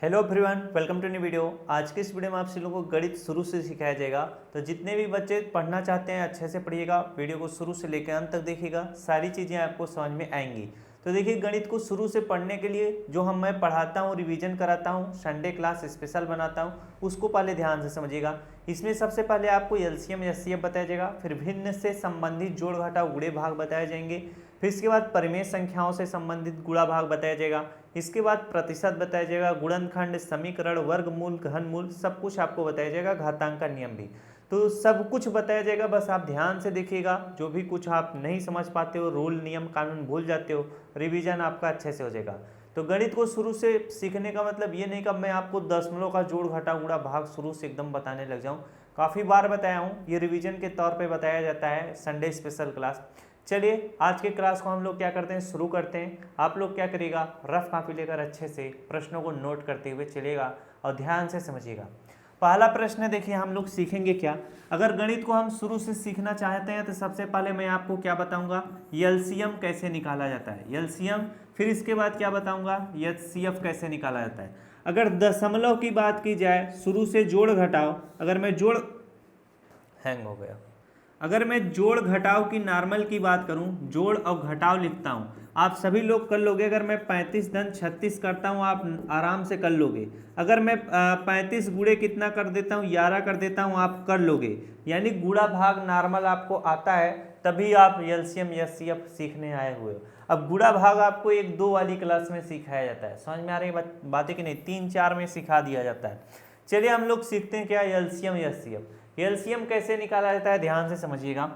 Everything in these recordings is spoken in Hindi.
Hello everyone, welcome to new video. आज के इस वीडियो में आप सभी लोगों को गणित शुरू से सिखाया जाएगा। तो जितने भी बच्चे पढ़ना चाहते हैं अच्छे से पढ़िएगा, वीडियो को शुरू से लेकर अंत तक देखिएगा, सारी चीज़ें आपको समझ में आएंगी। तो देखिए, गणित को शुरू से पढ़ने के लिए जो मैं पढ़ाता हूँ, रिवीजन कराता हूँ, संडे क्लास स्पेशल बनाता हूँ, उसको पहले ध्यान से समझिएगा। इसमें सबसे पहले आपको एलसीएम एचसीएफ बताया जाएगा, फिर भिन्न से संबंधित जोड़ घटाव गुणे भाग बताए जाएंगे, फिर इसके बाद परिमेय संख्याओं से संबंधित गुणा भाग बताया जाएगा, इसके बाद प्रतिशत बताया जाएगा, गुणनखंड, समीकरण, वर्गमूल, घनमूल, सब कुछ आपको बताया जाएगा, घातांक का नियम भी। तो सब कुछ बताया जाएगा, बस आप ध्यान से देखिएगा। जो भी कुछ आप नहीं समझ पाते हो, रूल नियम कानून भूल जाते हो, रिवीजन आपका अच्छे से हो जाएगा। तो गणित को शुरू से सीखने का मतलब ये नहीं कि मैं आपको दशमलव का जोड़ घटा गुणा भाग शुरू से एकदम बताने लग जाऊँ। काफ़ी बार बताया हूँ, ये रिवीजन के तौर पर बताया जाता है संडे स्पेशल क्लास। चलिए, आज के क्लास को हम लोग क्या करते हैं, शुरू करते हैं। आप लोग क्या करिएगा, रफ कॉपी लेकर अच्छे से प्रश्नों को नोट करते हुए चलिएगा और ध्यान से समझिएगा। पहला प्रश्न देखिए, हम लोग सीखेंगे क्या। अगर गणित को हम शुरू से सीखना चाहते हैं तो सबसे पहले मैं आपको क्या बताऊंगा, एलसीएम कैसे निकाला जाता है, एलसीएम। फिर इसके बाद क्या बताऊंगा, एचसीएफ कैसे निकाला जाता है। अगर दशमलव की बात की जाए, शुरू से जोड़ घटाव, अगर मैं हैंग हो गया, अगर मैं जोड़ घटाव की नॉर्मल की बात करूं, जोड़ और घटाव लिखता हूं, आप सभी लोग कर लोगे। अगर मैं 35 धन 36 करता हूं, आप आराम से कर लोगे। अगर मैं 35 गुणे कितना कर देता हूं, 11 कर देता हूं, आप कर लोगे। यानी गुणा भाग नॉर्मल आपको आता है, तभी आप एलसीएम एचसीएफ सीखने आए हुए हो। अब गुणा भाग आपको 1-2 वाली क्लास में सिखाया जाता है, समझ में आ रही बातें कि नहीं, 3-4 में सिखा दिया जाता है। चलिए हम लोग सीखते हैं क्या, एलसीएम एचसीएफ। एलसीएम कैसे निकाला जाता है, ध्यान से समझिएगा।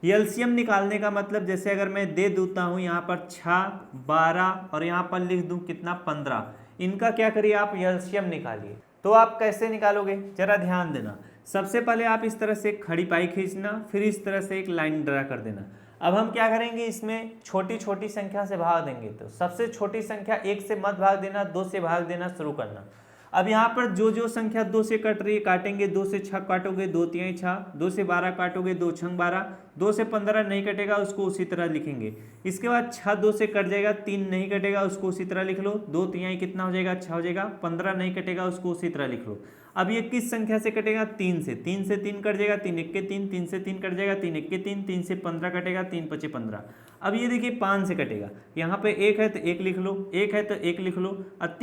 एलसीएम निकालने का मतलब, जैसे अगर मैं दे देता हूं यहाँ पर 6, 12 और यहाँ पर लिख दूं कितना 15, इनका क्या करिए आप एलसीएम निकालिए। तो आप कैसे निकालोगे, जरा ध्यान देना। सबसे पहले आप इस तरह से खड़ी पाई खींचना, फिर इस तरह से एक लाइन ड्रा कर देना। अब हम क्या करेंगे, इसमें छोटी छोटी संख्या से भाग देंगे। तो सबसे छोटी संख्या 1 से मत भाग देना, 2 से भाग देना शुरू करना। अब यहाँ पर जो संख्या 2 से कट रही है काटेंगे, 2 से 6 काटोगे, 2 तिहाई 6, 2 से 12 काटोगे, 2 छंग 12, 2 से 15 नहीं कटेगा, उसको उसी तरह लिखेंगे। इसके बाद 6 2 से कट जाएगा, 3 नहीं कटेगा, उसको उसी तरह लिख लो। 2 तिहाई कितना हो जाएगा, 6 हो जाएगा। 15 नहीं कटेगा, उसको उसी तरह लिख लो। अब ये किस संख्या से कटेगा, 3 से। 3 से 3 कट जाएगा, 3 1 के 3, 3 से 3 कट जाएगा, 3 1 के 3, 3 से 15 कटेगा, 3 5 15। अब ये देखिए 5 से कटेगा, यहाँ पे 1 है तो 1 लिख लो, 1 है तो 1 लिख लो। अब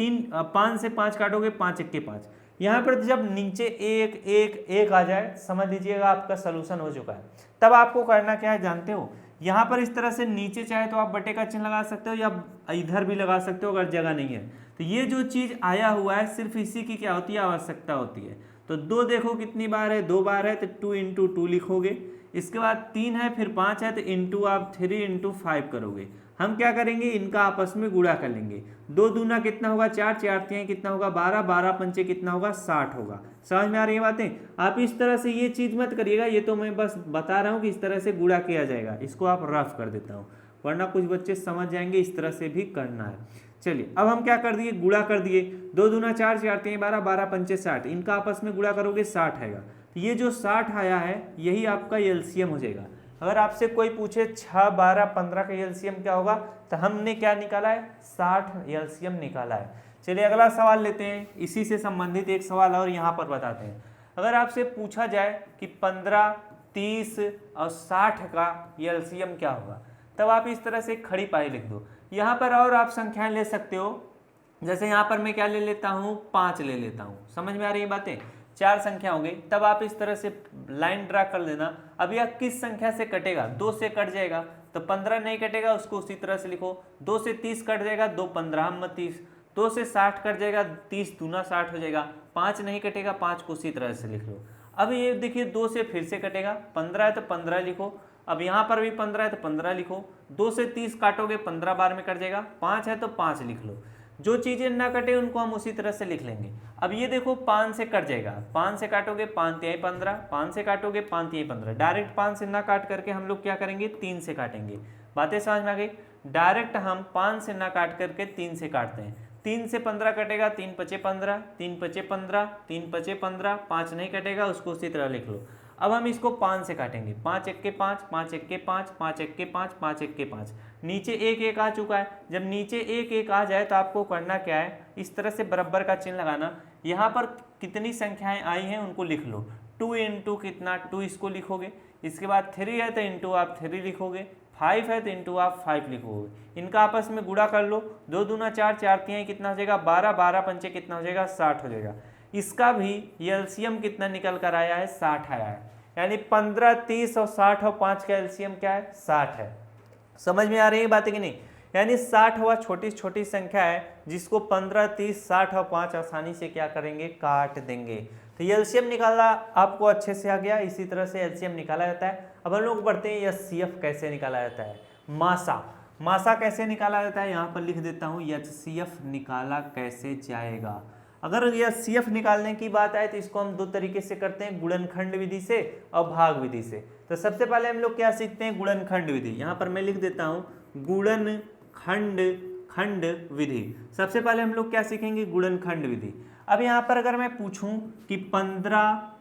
5 से 5 काटोगे, 5 1 के 5। यहाँ पर जब नीचे 1 1 1 आ जाए, समझ लीजिएगा आपका सोल्यूशन हो चुका है। तब आपको करना क्या है जानते हो, यहाँ पर इस तरह से नीचे चाहे तो आप बटे का चिन्ह लगा सकते हो, या इधर भी लगा सकते हो अगर जगह नहीं है तो। ये जो चीज़ आया हुआ है, सिर्फ इसी की क्या होती है, आवश्यकता होती है। तो 2 देखो कितनी बार है, 2 बार है तो 2 × 2 लिखोगे। इसके बाद 3 है, फिर 5 है तो इंटू आप 3 × 5 करोगे। हम क्या करेंगे, इनका आपस में गुणा कर लेंगे। 2 दूना कितना होगा, 4, 4 तिहाई कितना होगा, 12, 12 पंचे कितना होगा, 60 होगा। समझ में आ रही है बातें। आप इस तरह से ये चीज़ मत करिएगा, ये तो मैं बस बता रहा हूँ कि इस तरह से गुणा किया जाएगा। इसको आप रफ कर देता हूँ, वरना कुछ बच्चे समझ जाएंगे, इस तरह से भी करना है। चलिए, अब हम क्या कर दिए, गुणा कर दिए। 2 दूना 4, 4 तिहाई 12, 12 पंचे 60, इनका आपस में गुणा करोगे, 60 आएगा। तो ये जो 60 आया है, यही आपका एलसीएम हो जाएगा। अगर आपसे कोई पूछे 6, 12, 15 का एलसीएम क्या होगा, तो हमने क्या निकाला है, 60 एलसीएम निकाला है। चलिए अगला सवाल लेते हैं, इसी से संबंधित एक सवाल और यहाँ पर बताते हैं। अगर आपसे पूछा जाए कि 15, 30 और 60 का एलसीएम क्या होगा, तब आप इस तरह से खड़ी पाई लिख दो। यहाँ पर और आप संख्याएं ले सकते हो, जैसे यहाँ पर मैं क्या ले लेता हूँ, 5 ले लेता हूँ। समझ में आ रही है बातें। 4 संख्या हो गई, तब आप इस तरह से लाइन ड्रा कर देना। अब यह किस संख्या से कटेगा, 2 से कट जाएगा तो 15 नहीं कटेगा, उसको उसी तरह से लिखो। 2 से 30 कट जाएगा, 2 15 30। 2 से 60 कट जाएगा, 30 दूना 60 हो जाएगा। 5 नहीं कटेगा, 5 को उसी तरह से लिख लो। अब ये देखिए 2 से फिर से कटेगा, 15 है तो 15 लिखो। अब यहाँ पर भी 15 है तो 15 लिखो। 2 से 30 काटोगे, 15 बार में कट जाएगा। 5 है तो 5 लिख लो। जो चीज़ें ना कटे उनको हम उसी तरह से लिख लेंगे। अब ये देखो 5 से कट जाएगा, 5 से काटोगे 5 तिहाई 15, 5 से काटोगे 5 तिहाई 15। डायरेक्ट 5 से ना काट करके हम लोग क्या करेंगे, 3 से काटेंगे। बातें समझ में आ गई। डायरेक्ट हम 5 से ना काट करके 3 से काटते हैं। 3 से 15 कटेगा, 3 5 15, 3 5 15, 3 5 15, 5 नहीं कटेगा, उसको उसी तरह लिख लो। अब हम इसको 5 से काटेंगे, 5 1 के 5, 5 1 के 5, 5 1 के 5, 5 1 के 5, नीचे 1 1 आ चुका है। जब नीचे 1 1 आ जाए तो आपको करना क्या है, इस तरह से बराबर का चिन्ह लगाना। यहाँ पर कितनी संख्याएं आई हैं उनको लिख लो। 2 इंटू कितना 2 इसको लिखोगे, इसके बाद 3 है तो इंटू आप 3 लिखोगे, 5 है तो इंटू आप 5 लिखोगे। इनका आपस में गुणा कर लो, 2 दूना 4, 4 तिहाई कितना हो जाएगा 12, 12 पंचे कितना हो जाएगा 60 हो जाएगा। इसका भी एलसीएम कितना निकल कर आया है 60 आया है, यानी 15, 30 और 60 और 5 का एलसीएम क्या है 60 है। समझ में आ रही है बात कि नहीं? यानी 60 हुआ छोटी छोटी संख्या है जिसको 15, 30, 60 और 5 आसानी से क्या करेंगे काट देंगे। तो एलसीएम निकालना आपको अच्छे से आ गया। इसी तरह से एलसीएम निकाला जाता है। अब हम लोग बढ़ते हैं एचसीएफ कैसे निकाला जाता है। मासा कैसे निकाला जाता है, यहाँ पर लिख देता हूँ एचसीएफ निकाला कैसे जाएगा। अगर एचसीएफ निकालने की बात आए तो इसको हम दो तरीके से करते हैं, गुणनखंड विधि से और भाग विधि से। तो सबसे पहले हम लोग क्या सीखते हैं, गुणनखंड विधि। यहाँ पर मैं लिख देता हूँ गुणनखंड विधि। सबसे पहले हम लोग क्या सीखेंगे, गुणनखंड विधि। अब यहाँ पर अगर मैं पूछूं कि 15,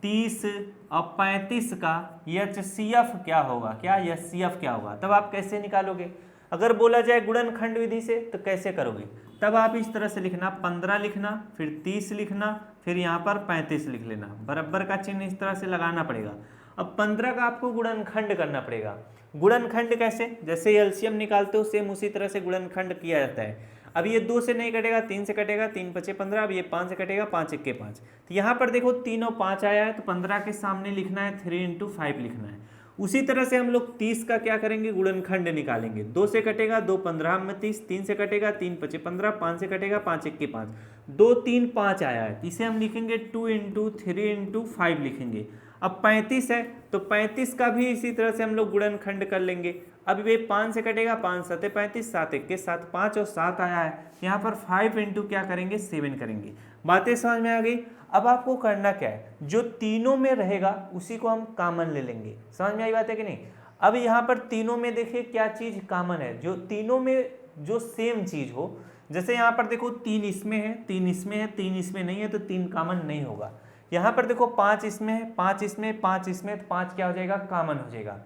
30 और 35 का एचसीएफ क्या होगा, क्या एचसीएफ क्या होगा, तब आप कैसे निकालोगे। अगर बोला जाए गुणनखंड विधि से तो कैसे करोगे, तब आप इस तरह से लिखना, 15 लिखना, फिर 30 लिखना, फिर यहाँ पर 35 लिख लेना, बराबर का चिन्ह इस तरह से लगाना पड़ेगा। अब 15 का आपको गुणनखंड करना पड़ेगा। गुणनखंड कैसे, जैसे एलसीएम निकालते हो सेम उसी तरह से गुणनखंड किया जाता है। अब ये 2 से नहीं कटेगा, 3 से कटेगा, 3 5 15। अब ये 5 से कटेगा, 5 1 के 5। तो यहाँ पर देखो 3 और 5 आया है, तो 15 के सामने लिखना है 3 इंटू 5 लिखना है। उसी तरह से हम लोग 30 का क्या करेंगे, गुणनखंड निकालेंगे। 2 से कटेगा 2 15 में 30, 3 से कटेगा 3 5 15, 5 से कटेगा 5 1 के 5, 2 3 5 आया है, इसे हम लिखेंगे 2 इंटू 3 इंटू 5 लिखेंगे। अब 35 है तो 35 का भी इसी तरह से हम लोग गुणनखंड कर लेंगे। अब ये 5 से कटेगा, 5 7 35, 7 1 के 7, 5 और 7 आया है, यहाँ पर 5 इंटू क्या करेंगे 7 करेंगे। बातें समझ में आ गई। अब आपको करना क्या है, जो तीनों में रहेगा उसी को हम कॉमन ले लेंगे। समझ में आई बात है कि नहीं। अब यहाँ पर तीनों में देखिए क्या चीज कॉमन है, जो तीनों में जो सेम चीज हो। जैसे यहाँ पर देखो 3 इसमें है, 3 इसमें है, 3 इसमें नहीं है, तो 3 कॉमन नहीं होगा। यहाँ पर देखो 5 इसमें है, 5 इसमें, 5 इसमें, तो 5 क्या हो जाएगा कॉमन हो जाएगा।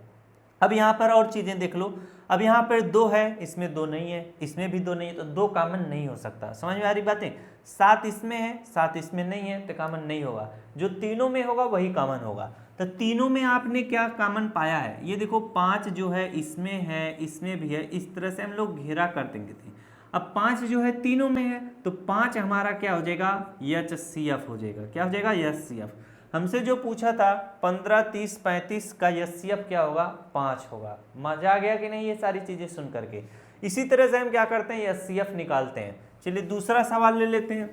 अब यहाँ पर और चीजें देख लो। अब यहाँ पर 2 है, इसमें 2 नहीं है, इसमें भी 2 नहीं है, तो 2 कॉमन नहीं हो सकता। समझ में आ रही बातें। 7 इसमें है, 7 इसमें नहीं है, तो कॉमन नहीं होगा। जो तीनों में होगा वही कॉमन होगा। तो तीनों में आपने क्या कॉमन पाया है, ये देखो 5 जो है इसमें है, इसमें भी है, इस तरह से हम लोग घेरा कर देंगे थे। अब 5 जो है तीनों में है, तो 5 हमारा क्या हो जाएगा एचसीएफ हो जाएगा। क्या हो जाएगा एचसीएफ। हमसे जो पूछा था 15 30 35 का एचसीएफ क्या होगा 5 होगा। मजा आ गया कि नहीं ये सारी चीजें सुन करके। इसी तरह से हम क्या करते हैं एचसीएफ निकालते हैं। चलिए दूसरा सवाल ले लेते हैं।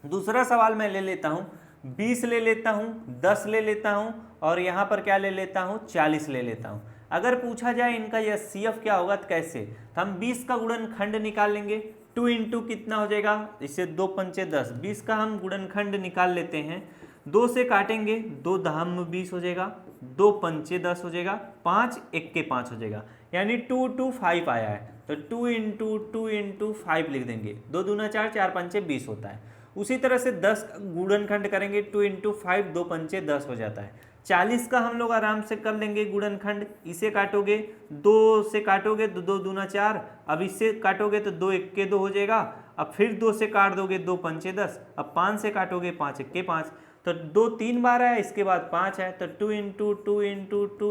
दूसरा सवाल मैं ले लेता हूँ 20 ले लेता हूँ, 10 ले लेता हूँ, और यहाँ पर क्या ले लेता हूँ 40 ले लेता हूँ। अगर पूछा जाए इनका एचसीएफ क्या होगा तो कैसे, तो हम 20 का गुणनखंड निकाल लेंगे। 2 इंटू कितना हो जाएगा, इससे 2 पंचे 10, 20 का हम गुणनखंड निकाल लेते हैं। 2 से काटेंगे, 2 दहम 20 हो जाएगा, 2 पंचे 10 हो जाएगा, 5 1 के 5 हो जाएगा, यानी 2 2 5 आया है। तो 2 इंटू 5 लिख देंगे। 2 दूना 4, 4 पंचे 20 होता है। उसी तरह से 10 का गुणनखंड करेंगे, 2 इंटू 5, 2 पंचे 10 हो जाता है। 40 का हम लोग आराम से कर लेंगे गुणनखंड। इसे काटोगे, 2 से काटोगे तो 2 दूना 4, अब इससे काटोगे तो 2 1 के 2 हो जाएगा। अब फिर 2 से काट दोगे, 2 पंचे 10, अब 5 से काटोगे, 5 1 के 5, तो 2 3 बार है, इसके बाद 5 है, तो 2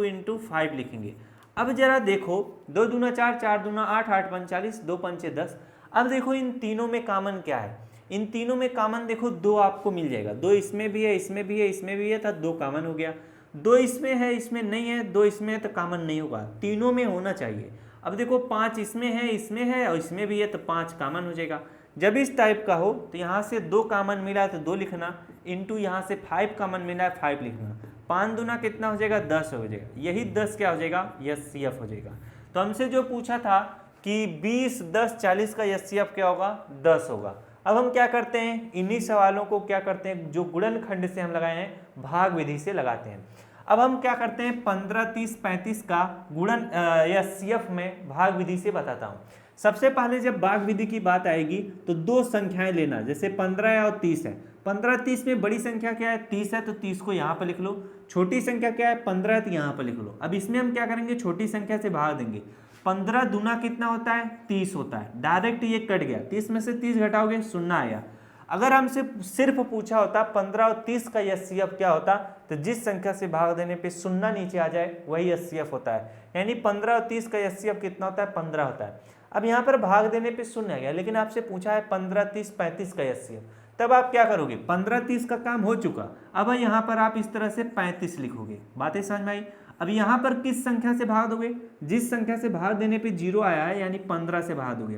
इंटू 5 लिखेंगे। अब जरा देखो 2 दूना 4, 4 दूना 8, 8 पंच 40, 2 पंचे 10। अब देखो इन तीनों में कॉमन क्या है, इन तीनों में कॉमन देखो 2 आपको मिल जाएगा। 2 इसमें भी है, इसमें भी है, इसमें भी है, तो 2 कॉमन हो गया। 2 इसमें है, इसमें नहीं है, 2 इसमें है, तो कॉमन नहीं होगा, तीनों में होना चाहिए। अब देखो 5 इसमें है और इसमें भी है, तो 5 कॉमन हो जाएगा। जब इस टाइप का हो तो यहाँ से 2 कॉमन मिला तो 2 लिखना, इंटू यहाँ से 5 कॉमन मिला है 5 लिखना। 5 दूना कितना हो जाएगा 10 हो जाएगा, यही 10 क्या हो जाएगा एचसीएफ हो जाएगा। तो हमसे जो पूछा था कि 20 10 40 का एचसीएफ क्या होगा 10 होगा। अब हम क्या करते हैं, इन्हीं सवालों को क्या करते हैं, जो गुणनखंड से हम लगाए हैं भाग विधि से लगाते हैं। अब हम क्या करते हैं 15 30 35 का गुणन एचसीएफ में भाग विधि से बताता हूँ। सबसे पहले जब भाग विधि की बात आएगी तो 2 संख्याएं लेना, जैसे 15 है और 30 है, 15 30 में बड़ी संख्या क्या है 30 है, तो 30 को यहाँ पर लिख लो। छोटी संख्या क्या है 15 है, तो यहाँ पर लिख लो। अब इसमें हम क्या करेंगे, छोटी संख्या से भाग देंगे। 15 दूना कितना होता है 30 होता है, डायरेक्ट ये कट गया, 30 में से 30 घटाओगे 0 आया। अगर हमसे सिर्फ पूछा होता 15 और 30 का एचसीएफ क्या होता, तो जिस संख्या से भाग देने पे 0 नीचे आ जाए वही एचसीएफ होता है। यानी 15 और 30 का एचसीएफ कितना होता है 15 होता है। अब यहाँ पर भाग देने पे 0 आ गया, लेकिन आपसे पूछा है 15 30 35 का एचसीएफ, तब आप क्या करोगे, 15 30 का काम हो चुका, अब यहाँ पर आप इस तरह से 35 लिखोगे। बातें समझ में आई। अब यहाँ पर किस संख्या से भाग दोगे, जिस संख्या से भाग देने पे 0 आया है, यानी 15 से भाग दोगे।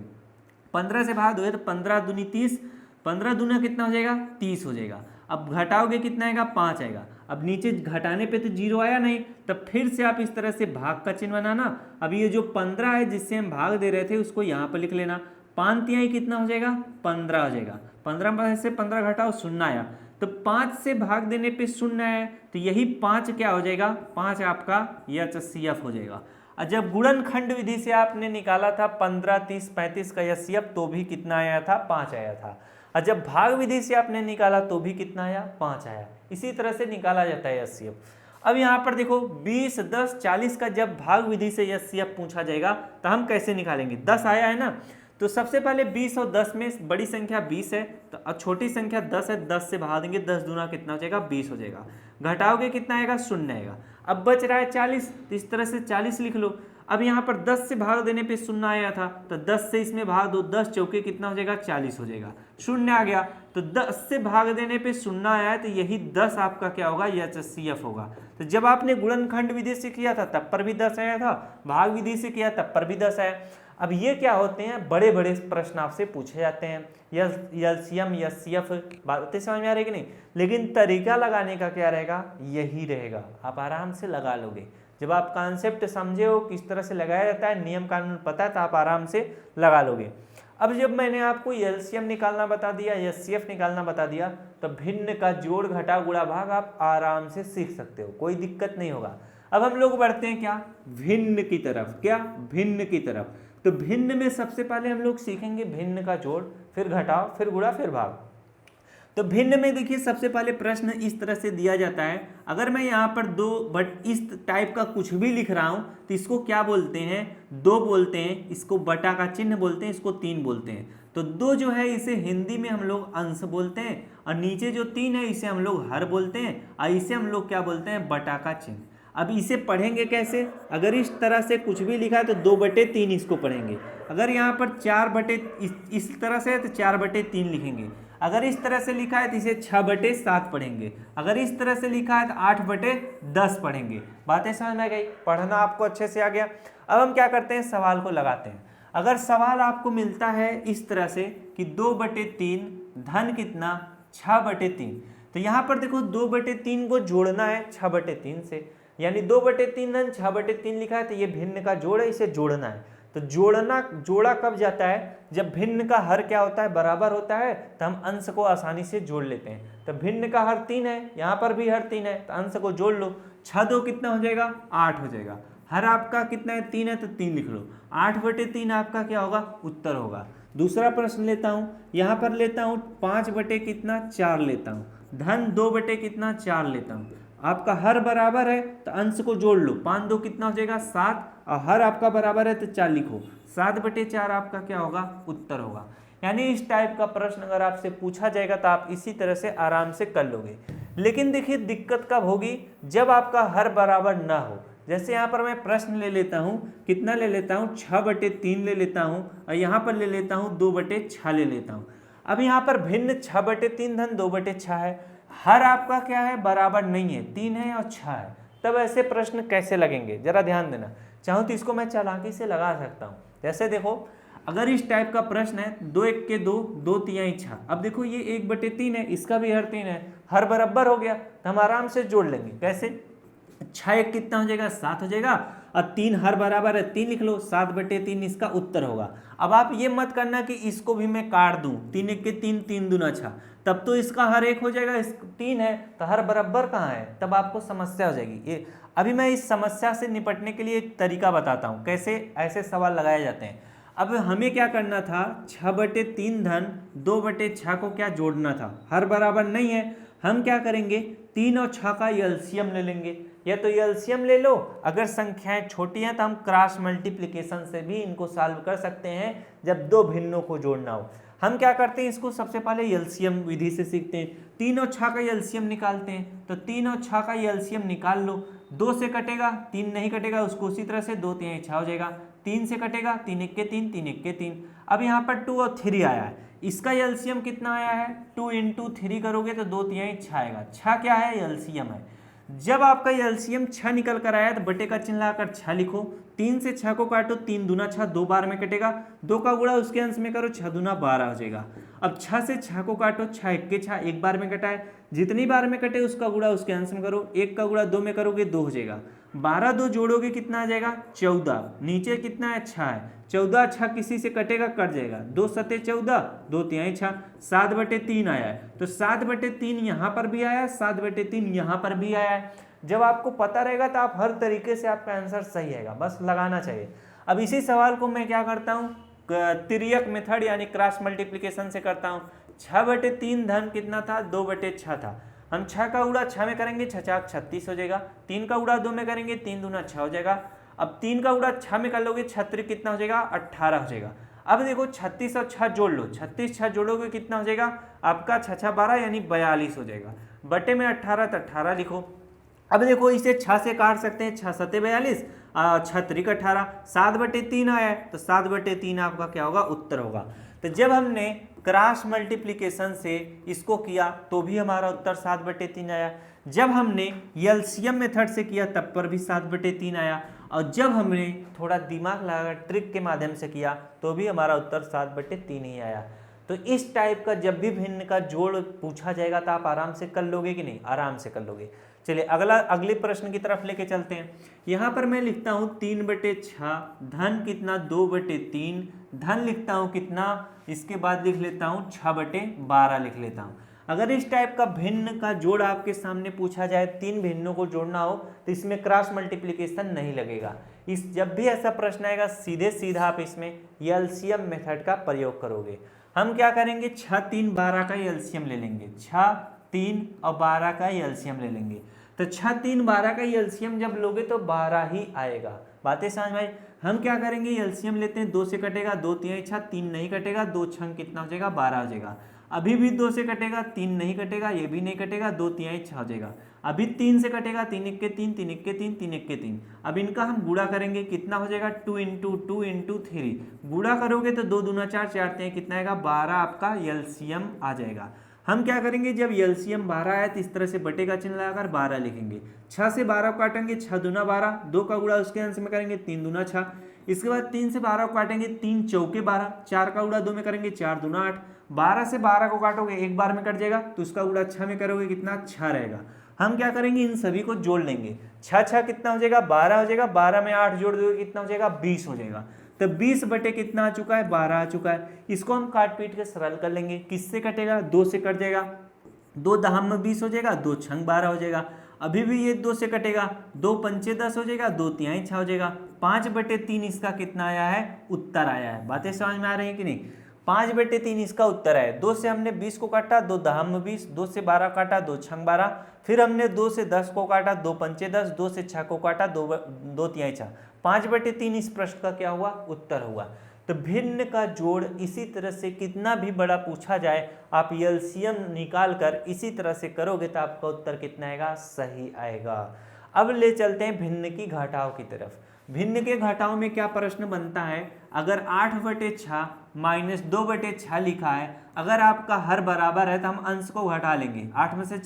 15 से भाग दोगे तो 15 दूनी 30, 15 दूना कितना हो जाएगा 30 हो जाएगा। अब घटाओगे कितना आएगा 5 आएगा। अब नीचे घटाने पे तो 0 आया नहीं, तब फिर से आप इस तरह से भाग का चिन्ह बनाना। अब ये जो 15 है जिससे हम भाग दे रहे थे उसको यहाँ पर लिख लेना। 5 तिहाई कितना हो जाएगा 15 हो जाएगा। 15 में से 15 घटाओ 0 आया, तो 5 से भाग देने पे 0 आया, तो यही 5 क्या हो जाएगा 5 आपका एचसीएफ हो जाएगा। और जब गुणनखंड विधि से आपने निकाला था 15 30 35 का एचसीएफ, तो भी कितना आया था 5 आया था। और जब भाग विधि से आपने निकाला तो भी कितना आया 5 आया। इसी तरह से निकाला जाता है एचसीएफ। अब यहाँ पर देखो 20 10 40 का जब भाग विधि से एचसीएफ पूछा जाएगा तो हम कैसे निकालेंगे, 10 आया है ना, तो सबसे पहले 20 और 10 में बड़ी संख्या 20 है, तो छोटी संख्या 10 है, 10 से भाग देंगे, 10 दूना कितना हो जाएगा 20 हो जाएगा। घटाओगे कितना आएगा 0 आएगा। अब बच रहा है 40, तो इस तरह से 40 लिख लो। अब यहाँ पर 10 से भाग देने पे 0 आया था, तो 10 से इसमें भाग दो, 10 चौके कितना हो जाएगा 40 हो जाएगा। 0 आ गया, तो 10 से भाग देने पे 0 आया है, तो यही 10 आपका क्या होगा एचसीएफ होगा। तो जब आपने गुणनखंड विधि से किया था तब पर भी 10 आया था, भाग विधि से किया तब पर भी 10 आया। अब ये क्या होते हैं, बड़े बड़े प्रश्न आपसे पूछे जाते हैं, एलसीएम एचसीएफ, बातें समझ में आ रही कि नहीं। लेकिन तरीका लगाने का क्या रहेगा, यही रहेगा, आप आराम से लगा लोगे। जब आप कॉन्सेप्ट समझे हो किस तरह से लगाया जाता है, नियम कानून पता है, तो आप आराम से लगा लोगे। अब जब मैंने आपको एलसीएम निकालना बता दिया, एचसीएफ निकालना बता दिया, तो भिन्न का जोड़ घटा गुणा भाग आप आराम से सीख सकते हो, कोई दिक्कत नहीं होगा। अब हम लोग बढ़ते हैं क्या, भिन्न की तरफ। क्या, भिन्न की तरफ। तो भिन्न में सबसे पहले हम लोग सीखेंगे भिन्न का जोड़, फिर घटाओ, फिर गुणा, फिर भाग। तो भिन्न में देखिए सबसे पहले प्रश्न इस तरह से दिया जाता है, अगर मैं यहाँ पर 2 बट इस टाइप का कुछ भी लिख रहा हूँ तो इसको क्या बोलते हैं 2 बोलते हैं, इसको बटा का चिन्ह बोलते हैं, इसको 3 बोलते हैं। तो 2 जो है इसे हिंदी में हम लोग अंश बोलते हैं, और नीचे जो 3 है इसे हम लोग हर बोलते हैं, और इसे हम लोग क्या बोलते हैं बटा का चिन्ह। अब इसे पढ़ेंगे कैसे, अगर इस तरह से कुछ भी लिखा है तो 2/3 इसको पढ़ेंगे। अगर यहाँ पर 4 इस तरह से है तो 4/3 लिखेंगे। अगर इस तरह से लिखा है तो इसे 6/7 पढ़ेंगे। अगर इस तरह से लिखा है तो 8/10 पढ़ेंगे। बातें समझ में गई, पढ़ना आपको अच्छे से आ गया। अब हम क्या करते हैं, सवाल को लगाते हैं। अगर सवाल आपको मिलता है इस तरह से कि 2/3 धन कितना 6/3, तो यहाँ पर देखो 2/3 को जोड़ना है 6/3 से, यानी 2/3 धन 6/3 लिखा है, तो ये भिन्न का जोड़ है, इसे जोड़ना है। तो जोड़ा कब जाता है, जब भिन्न का हर क्या होता है बराबर होता है, तो हम अंश को आसानी से जोड़ लेते हैं। तो भिन्न का हर 3 है, यहाँ पर भी हर 3 है, तो अंश को जोड़ लो। 6 2 कितना हो जाएगा 8 हो जाएगा। हर आपका कितना है 3 है, तो 3 लिख लो। 8/3 आपका क्या होगा उत्तर होगा। दूसरा प्रश्न लेता हूँ, यहाँ पर लेता हूँ 5/4 लेता हूँ, धन 2/4 लेता हूँ। आपका हर बराबर है तो अंश को जोड़ लो, 5 2 कितना हो जाएगा 7, और हर आपका बराबर है तो 4 लिखो। 7/4 आपका क्या होगा उत्तर होगा। यानी इस टाइप का प्रश्न अगर आपसे पूछा जाएगा तो आप इसी तरह से आराम से कर लोगे। लेकिन देखिए दिक्कत कब होगी, जब आपका हर बराबर ना हो। जैसे यहाँ पर मैं प्रश्न ले लेता हूँ, कितना ले लेता हूँ 6/3 ले लेता हूँ, और यहाँ पर ले लेता हूँ 2/6 ले लेता हूँ। अब यहाँ पर भिन्न 6/3 धन 2/6 है, हर आपका क्या है बराबर नहीं है, 3 है और 6 है। तब ऐसे प्रश्न कैसे लगेंगे जरा ध्यान देना। चाहूँ तो इसको मैं चालाकी से लगा सकता हूँ। जैसे देखो अगर इस टाइप का प्रश्न है 2 1 के 2 2 3 6, अब देखो ये 1/3 है, इसका भी हर 3 है, हर बराबर हो गया, तो हम आराम से जोड़ लेंगे। कैसे, 6 1 कितना हो जाएगा 7 हो जाएगा, और 3 हर बराबर है 3 लिख लो, 7/3 इसका उत्तर होगा। अब आप ये मत करना कि इसको भी मैं काट दूं, 3 1 के 3 3 दूना 6, तब तो इसका हर 1 हो जाएगा, 3 है तो हर बराबर कहाँ है, तब आपको समस्या हो जाएगी। ये अभी मैं इस समस्या से निपटने के लिए एक तरीका बताता हूँ, कैसे ऐसे सवाल लगाए जाते हैं। अब हमें क्या करना था, 6/3 धन 2/6 को क्या जोड़ना था, हर बराबर नहीं है, हम क्या करेंगे 3 और 6 का एलसीएम ले लेंगे, या तो एलसीएम ले लो, अगर संख्याएं छोटी हैं तो हम क्रॉस मल्टीप्लिकेशन से भी इनको सॉल्व कर सकते हैं जब दो भिन्नों को जोड़ना हो। हम क्या करते हैं, इसको सबसे पहले एलसीएम विधि से सीखते हैं। 3 और 6 का एलसीएम निकालते हैं, तो 3 और 6 का एलसीएम निकाल लो, 2 से कटेगा 3 नहीं कटेगा, उसको उसी तरह से 2 3 6 हो जाएगा, 3 से कटेगा 3 1 3 3 1 3। अब यहाँ पर 2 और 3 आया है, इसका एलसीएम कितना आया है, 2 × 3 करोगे तो 2 3 6 आएगा, 6 क्या है एलसीएम है। जब आपका एलसीएम 6 निकल कर आया तो बटे का चिन्ह लाकर 6 लिखो, 3 से 6 को काटो, 3 दूना 6 2 बार में कटेगा, 2 का गुणा उसके अंश में करो, 6 दूना 12 हो जाएगा। अब 6 से 6 को काटो, 6 1 6 एक बार में कटा है, जितनी बार में कटे उसका गुणा उसके अंश में करो, 1 का गुणा 2 में करोगे 2 हो जाएगा, 12 2 जोड़ोगे कितना आ जाएगा 14, नीचे कितना है 6 है, 14 6 किसी से कटेगा कट जाएगा, 2 7 14 2 3 6, 7/3 आया है, तो 7/3 यहाँ पर भी आया, 7/3 यहाँ पर भी आया है। जब आपको पता रहेगा तो आप हर तरीके से आपका आंसर सही आएगा, बस लगाना चाहिए। अब इसी सवाल को मैं क्या करता हूँ, तिर्यक मेथड यानी क्रॉस मल्टीप्लिकेशन से करता हूँ। 6/3 धन कितना था 2/6 था, हम 6 का गुणा 6 में करेंगे 6 6 36 हो जाएगा, 3 का गुणा 2 में करेंगे 3 दूना 6 हो जाएगा, अब 3 का गुणा 6 में कर लोगे 36 कितना हो जाएगा 18 हो जाएगा। अब देखो 36 और 6 जोड़ लो, 36 6 जोड़ोगे कितना हो जाएगा आपका 6 6 12 यानी 42 हो जाएगा, बटे में 18 तो 18 लिखो। अब देखो इसे 6 से काट सकते हैं, 6 7 42 6 3 18, 7/3 आया है तो 7/3 आपका क्या होगा उत्तर होगा। तो जब हमने क्रॉस मल्टीप्लिकेशन से इसको किया तो भी हमारा उत्तर 7/3 आया, जब हमने एलसीएम मेथड से किया तब पर भी 7/3 आया, और जब हमने थोड़ा दिमाग लगाकर ट्रिक के माध्यम से किया तो भी हमारा उत्तर 7/3 ही आया। तो इस टाइप का जब भी भिन्न का जोड़ पूछा जाएगा तो आप आराम से कर लोगे कि नहीं, आराम से कर लोगे। चलिए अगले प्रश्न की तरफ लेके चलते हैं। यहाँ पर मैं लिखता हूँ 3/6 धन कितना 2/3 धन लिखता हूँ कितना, इसके बाद लिख लेता हूँ 6/12 लिख लेता हूँ। अगर इस टाइप का भिन्न का जोड़ आपके सामने पूछा जाए, 3 भिन्नों को जोड़ना हो तो इसमें क्रॉस मल्टीप्लिकेशन नहीं लगेगा। इस जब भी ऐसा प्रश्न आएगा सीधे सीधा आप इसमें एलसीएम मेथड का प्रयोग करोगे। हम क्या करेंगे 6 3 12 का एलसीएम ले लेंगे, 6 3 और 12 का एलसीएम ले लेंगे, तो 6 3 12 का एलसीएम जब लोगे तो 12 ही आएगा। बातें समझ में आई। हम क्या करेंगे एलसीएम लेते हैं, 2 से कटेगा 2 3 6 3 नहीं कटेगा, 2 6 कितना हो जाएगा 12 हो जाएगा, अभी भी 2 से कटेगा 3 नहीं कटेगा, ये भी नहीं कटेगा, 2 3 6 हो जाएगा, अभी 3 से कटेगा 3 1 3 3 1 3 3 1 3, अब इनका हम गुणा करेंगे कितना हो जाएगा 2 × 2 × 3, गुणा करोगे तो 2 दूना 4 4 3 कितना आएगा 12 आपका एलसीएम आ जाएगा। हम क्या करेंगे जब एलसीएम 12 आया तो इस तरह से बटे का चिन्ह लगाकर 12 लिखेंगे, 6 से 12 को काटेंगे 6 दूना 12, 2 का गुणा उसके अंश में करेंगे 3 दूना 6, इसके बाद 3 से 12 को काटेंगे 3 चौके 12, 4 का गुणा 2 में करेंगे 4 दूना 8, 12 से 12 को काटोगे एक बार में कट जाएगा तो उसका गुणा 6 में करोगे कितना 6 रहेगा। हम क्या करेंगे इन सभी को जोड़ लेंगे, 6 6 कितना हो जाएगा 12 हो जाएगा, 12 में 8 जोड़ दोगे कितना हो जाएगा 20 हो जाएगा, तो 20 बटे कितना आ चुका है 12 आ चुका है। इसको हम काट पीट के सरल कर लेंगे, किससे कटेगा 2 से कट जाएगा, 2 दहम में 20 हो जाएगा, 2 छंग 12 हो जाएगा, अभी भी ये 2 से कटेगा, 2 पंचे 10 हो जाएगा, 2 तिहाई 6 हो जाएगा, 5/3 इसका कितना आया है उत्तर आया है। बातें समझ में आ रही है कि नहीं, 5/3 इसका उत्तर है। 2 से हमने 20 को काटा, 2 दहम में 20, 2 से 12 काटा, 2 छंग 12, फिर हमने 2 से 10 को काटा, 2 पंचे 10, 2 से 6 को काटा, 2 तिहाई 6, 5/3 इस प्रश्न का क्या हुआ उत्तर हुआ। तो भिन्न का जोड़ इसी तरह से कितना भी बड़ा पूछा जाए आप एलसीएम निकाल कर इसी तरह से करोगे तो आपका उत्तर कितना आएगा सही आएगा। अब ले चलते हैं भिन्न की घटाव की तरफ। भिन्न के घटाव में क्या प्रश्न बनता है, अगर 8/6 माइनस 2/6 लिखा है, अगर आपका हर बराबर है तो हम अंश को घटा लेंगे, 8 में से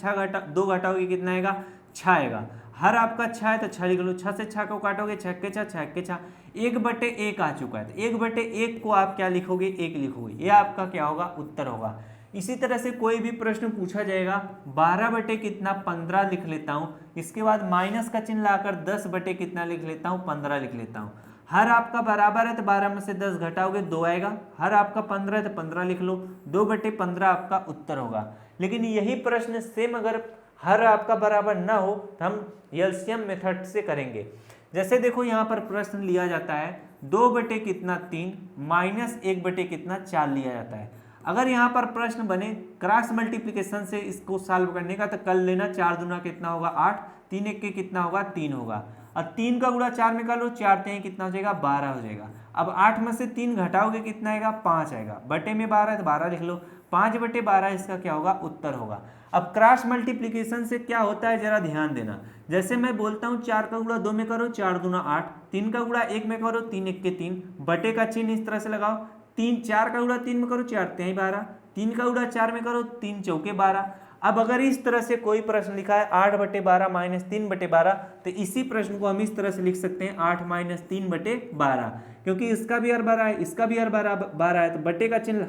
2 घटाओगे कितना आएगा 6 आएगा, हर आपका 6 है तो 6 लिख लो, 6 से 6 को काटोगे 6 के 6 6 के 6, 1/1 आ चुका है, तो 1/1 को आप क्या लिखोगे 1 लिखोगे, ये आपका क्या होगा उत्तर होगा। इसी तरह से कोई भी प्रश्न पूछा जाएगा 12/15 लिख लेता हूँ, इसके बाद माइनस का चिन्ह लाकर 10/कितना लिख लेता हूँ 15 लिख लेता हूँ, हर आपका बराबर है तो 12 में से 10 घटाओगे 2 आएगा, हर आपका 15 है तो 15 लिख लो, 2/15 आपका उत्तर होगा। लेकिन यही प्रश्न सेम अगर हर आपका बराबर ना हो तो हम एलसीएम मेथड से करेंगे। जैसे देखो यहाँ पर प्रश्न लिया जाता है 2 बटे कितना 3 माइनस 1 बटे कितना 4 लिया जाता है। अगर यहाँ पर प्रश्न बने क्रॉस मल्टीप्लिकेशन से इसको सॉल्व करने का तो कर लेना, 4 दूना कितना होगा 8, 3 एक के कितना होगा 3 होगा, और 3 का गुणा 4 में कर लो, 4 3 कितना हो जाएगा 12 हो जाएगा। अब 8 में से 3 घटाओगे कितना आएगा 5 आएगा, बटे में 12 है तो 12 लिख लो, 5 बटे 12 इसका क्या होगा उत्तर होगा। अब क्रॉस मल्टीप्लिकेशन से क्या होता है जरा ध्यान देना, जैसे मैं बोलता हूँ 4 का गुणा 2 में करो 4 दूना 8, 3 का गुणा 1 में करो 3 1 के 3, बटे का चिन्ह इस तरह से लगाओ, 4 का गुणा 3 में करो 4 3 12, 3 का गुणा 4 में करो 3 चौके 12। अब अगर इस तरह से कोई प्रश्न लिखा है 8 बटे 12 माइनस 3 बटे 12, तो इसी प्रश्न को हम इस तरह से लिख सकते हैं 8 माइनस 3 बटे 12, क्योंकि इसका भी हर 12 है, इसका भी हर 12 है, तो बटे का चिन्ह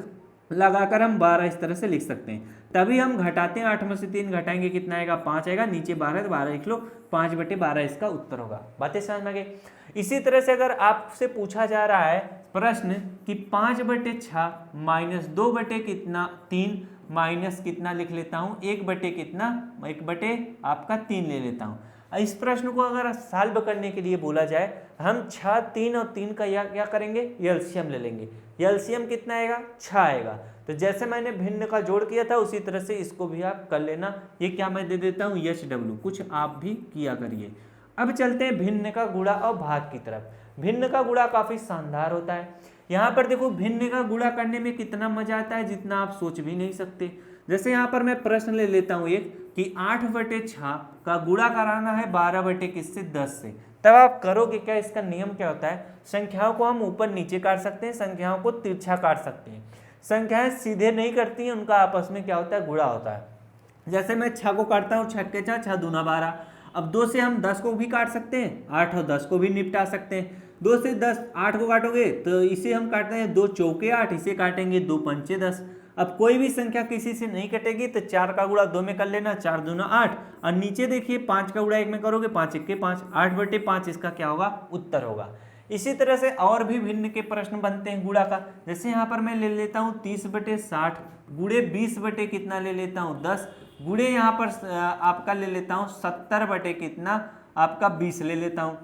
लगाकर हम 12 इस तरह से लिख सकते हैं। तभी हम घटाते हैं, 8 में से 3 घटाएंगे कितना आएगा 5 आएगा, नीचे 12 तो 12 लिख लो, 5 बटे 12 इसका उत्तर होगा। बातें समझ में आ गई। इसी तरह से अगर आपसे पूछा जा रहा है प्रश्न कि 5 बटे 6 माइनस 2 बटे कितना 3 माइनस कितना लिख लेता हूँ 1 बटे कितना 1 बटे आपका 3 ले लेता हूँ। इस प्रश्न को अगर सॉल्व करने के लिए बोला जाए हम 6 3 और 3 का क्या करेंगे एलसीएम ले लेंगे। एलसीएम कितना आएगा 6 आएगा। तो जैसे मैंने भिन्न का जोड़ किया था उसी तरह से इसको भी आप कर लेना। ये क्या मैं दे देता हूँ HW, कुछ आप भी किया करिए। अब चलते हैं भिन्न का गुणा और भाग की तरफ। भिन्न का गुणा काफी शानदार होता है। यहाँ पर देखो भिन्न का गुणा करने में कितना मजा आता है जितना आप सोच भी नहीं सकते। जैसे यहाँ पर मैं प्रश्न ले लेता हूँ एक कि 8 बटे 6 का गुणा कराना है 12 बटे किससे 10 से, तब आप करोगे क्या, इसका नियम क्या होता है, संख्याओं को हम ऊपर नीचे काट सकते हैं, संख्याओं को तिरछा काट सकते हैं। संख्याएं सीधे नहीं करती हैं, उनका आपस में क्या होता है गुणा होता है। जैसे मैं 6 को काटता हूँ 6 के 6 दूना 12। अब 2 से हम 10 को भी काट सकते हैं, 8 और 10 को भी निपटा सकते हैं। 2 से 10 8 को काटोगे तो इसे हम काटते हैं 2 चौके 8, इसे काटेंगे 2 पंचे 10। अब कोई भी संख्या किसी से नहीं कटेगी तो 4 का गुणा 2 में कर लेना, 4 दूना 8, और नीचे देखिए 5 का गुणा 1 में करोगे 5 1 के 5, 8 बटे 5 इसका क्या होगा उत्तर होगा। इसी तरह से और भी भिन्न के प्रश्न बनते हैं गुणा का। जैसे यहाँ पर मैं ले लेता हूँ 30 बटे 60 गुणे 20 बटे कितना ले लेता हूँ 10 गुणे यहाँ पर आपका ले लेता हूँ 70 बटे कितना आपका 20 ले लेता हूँ।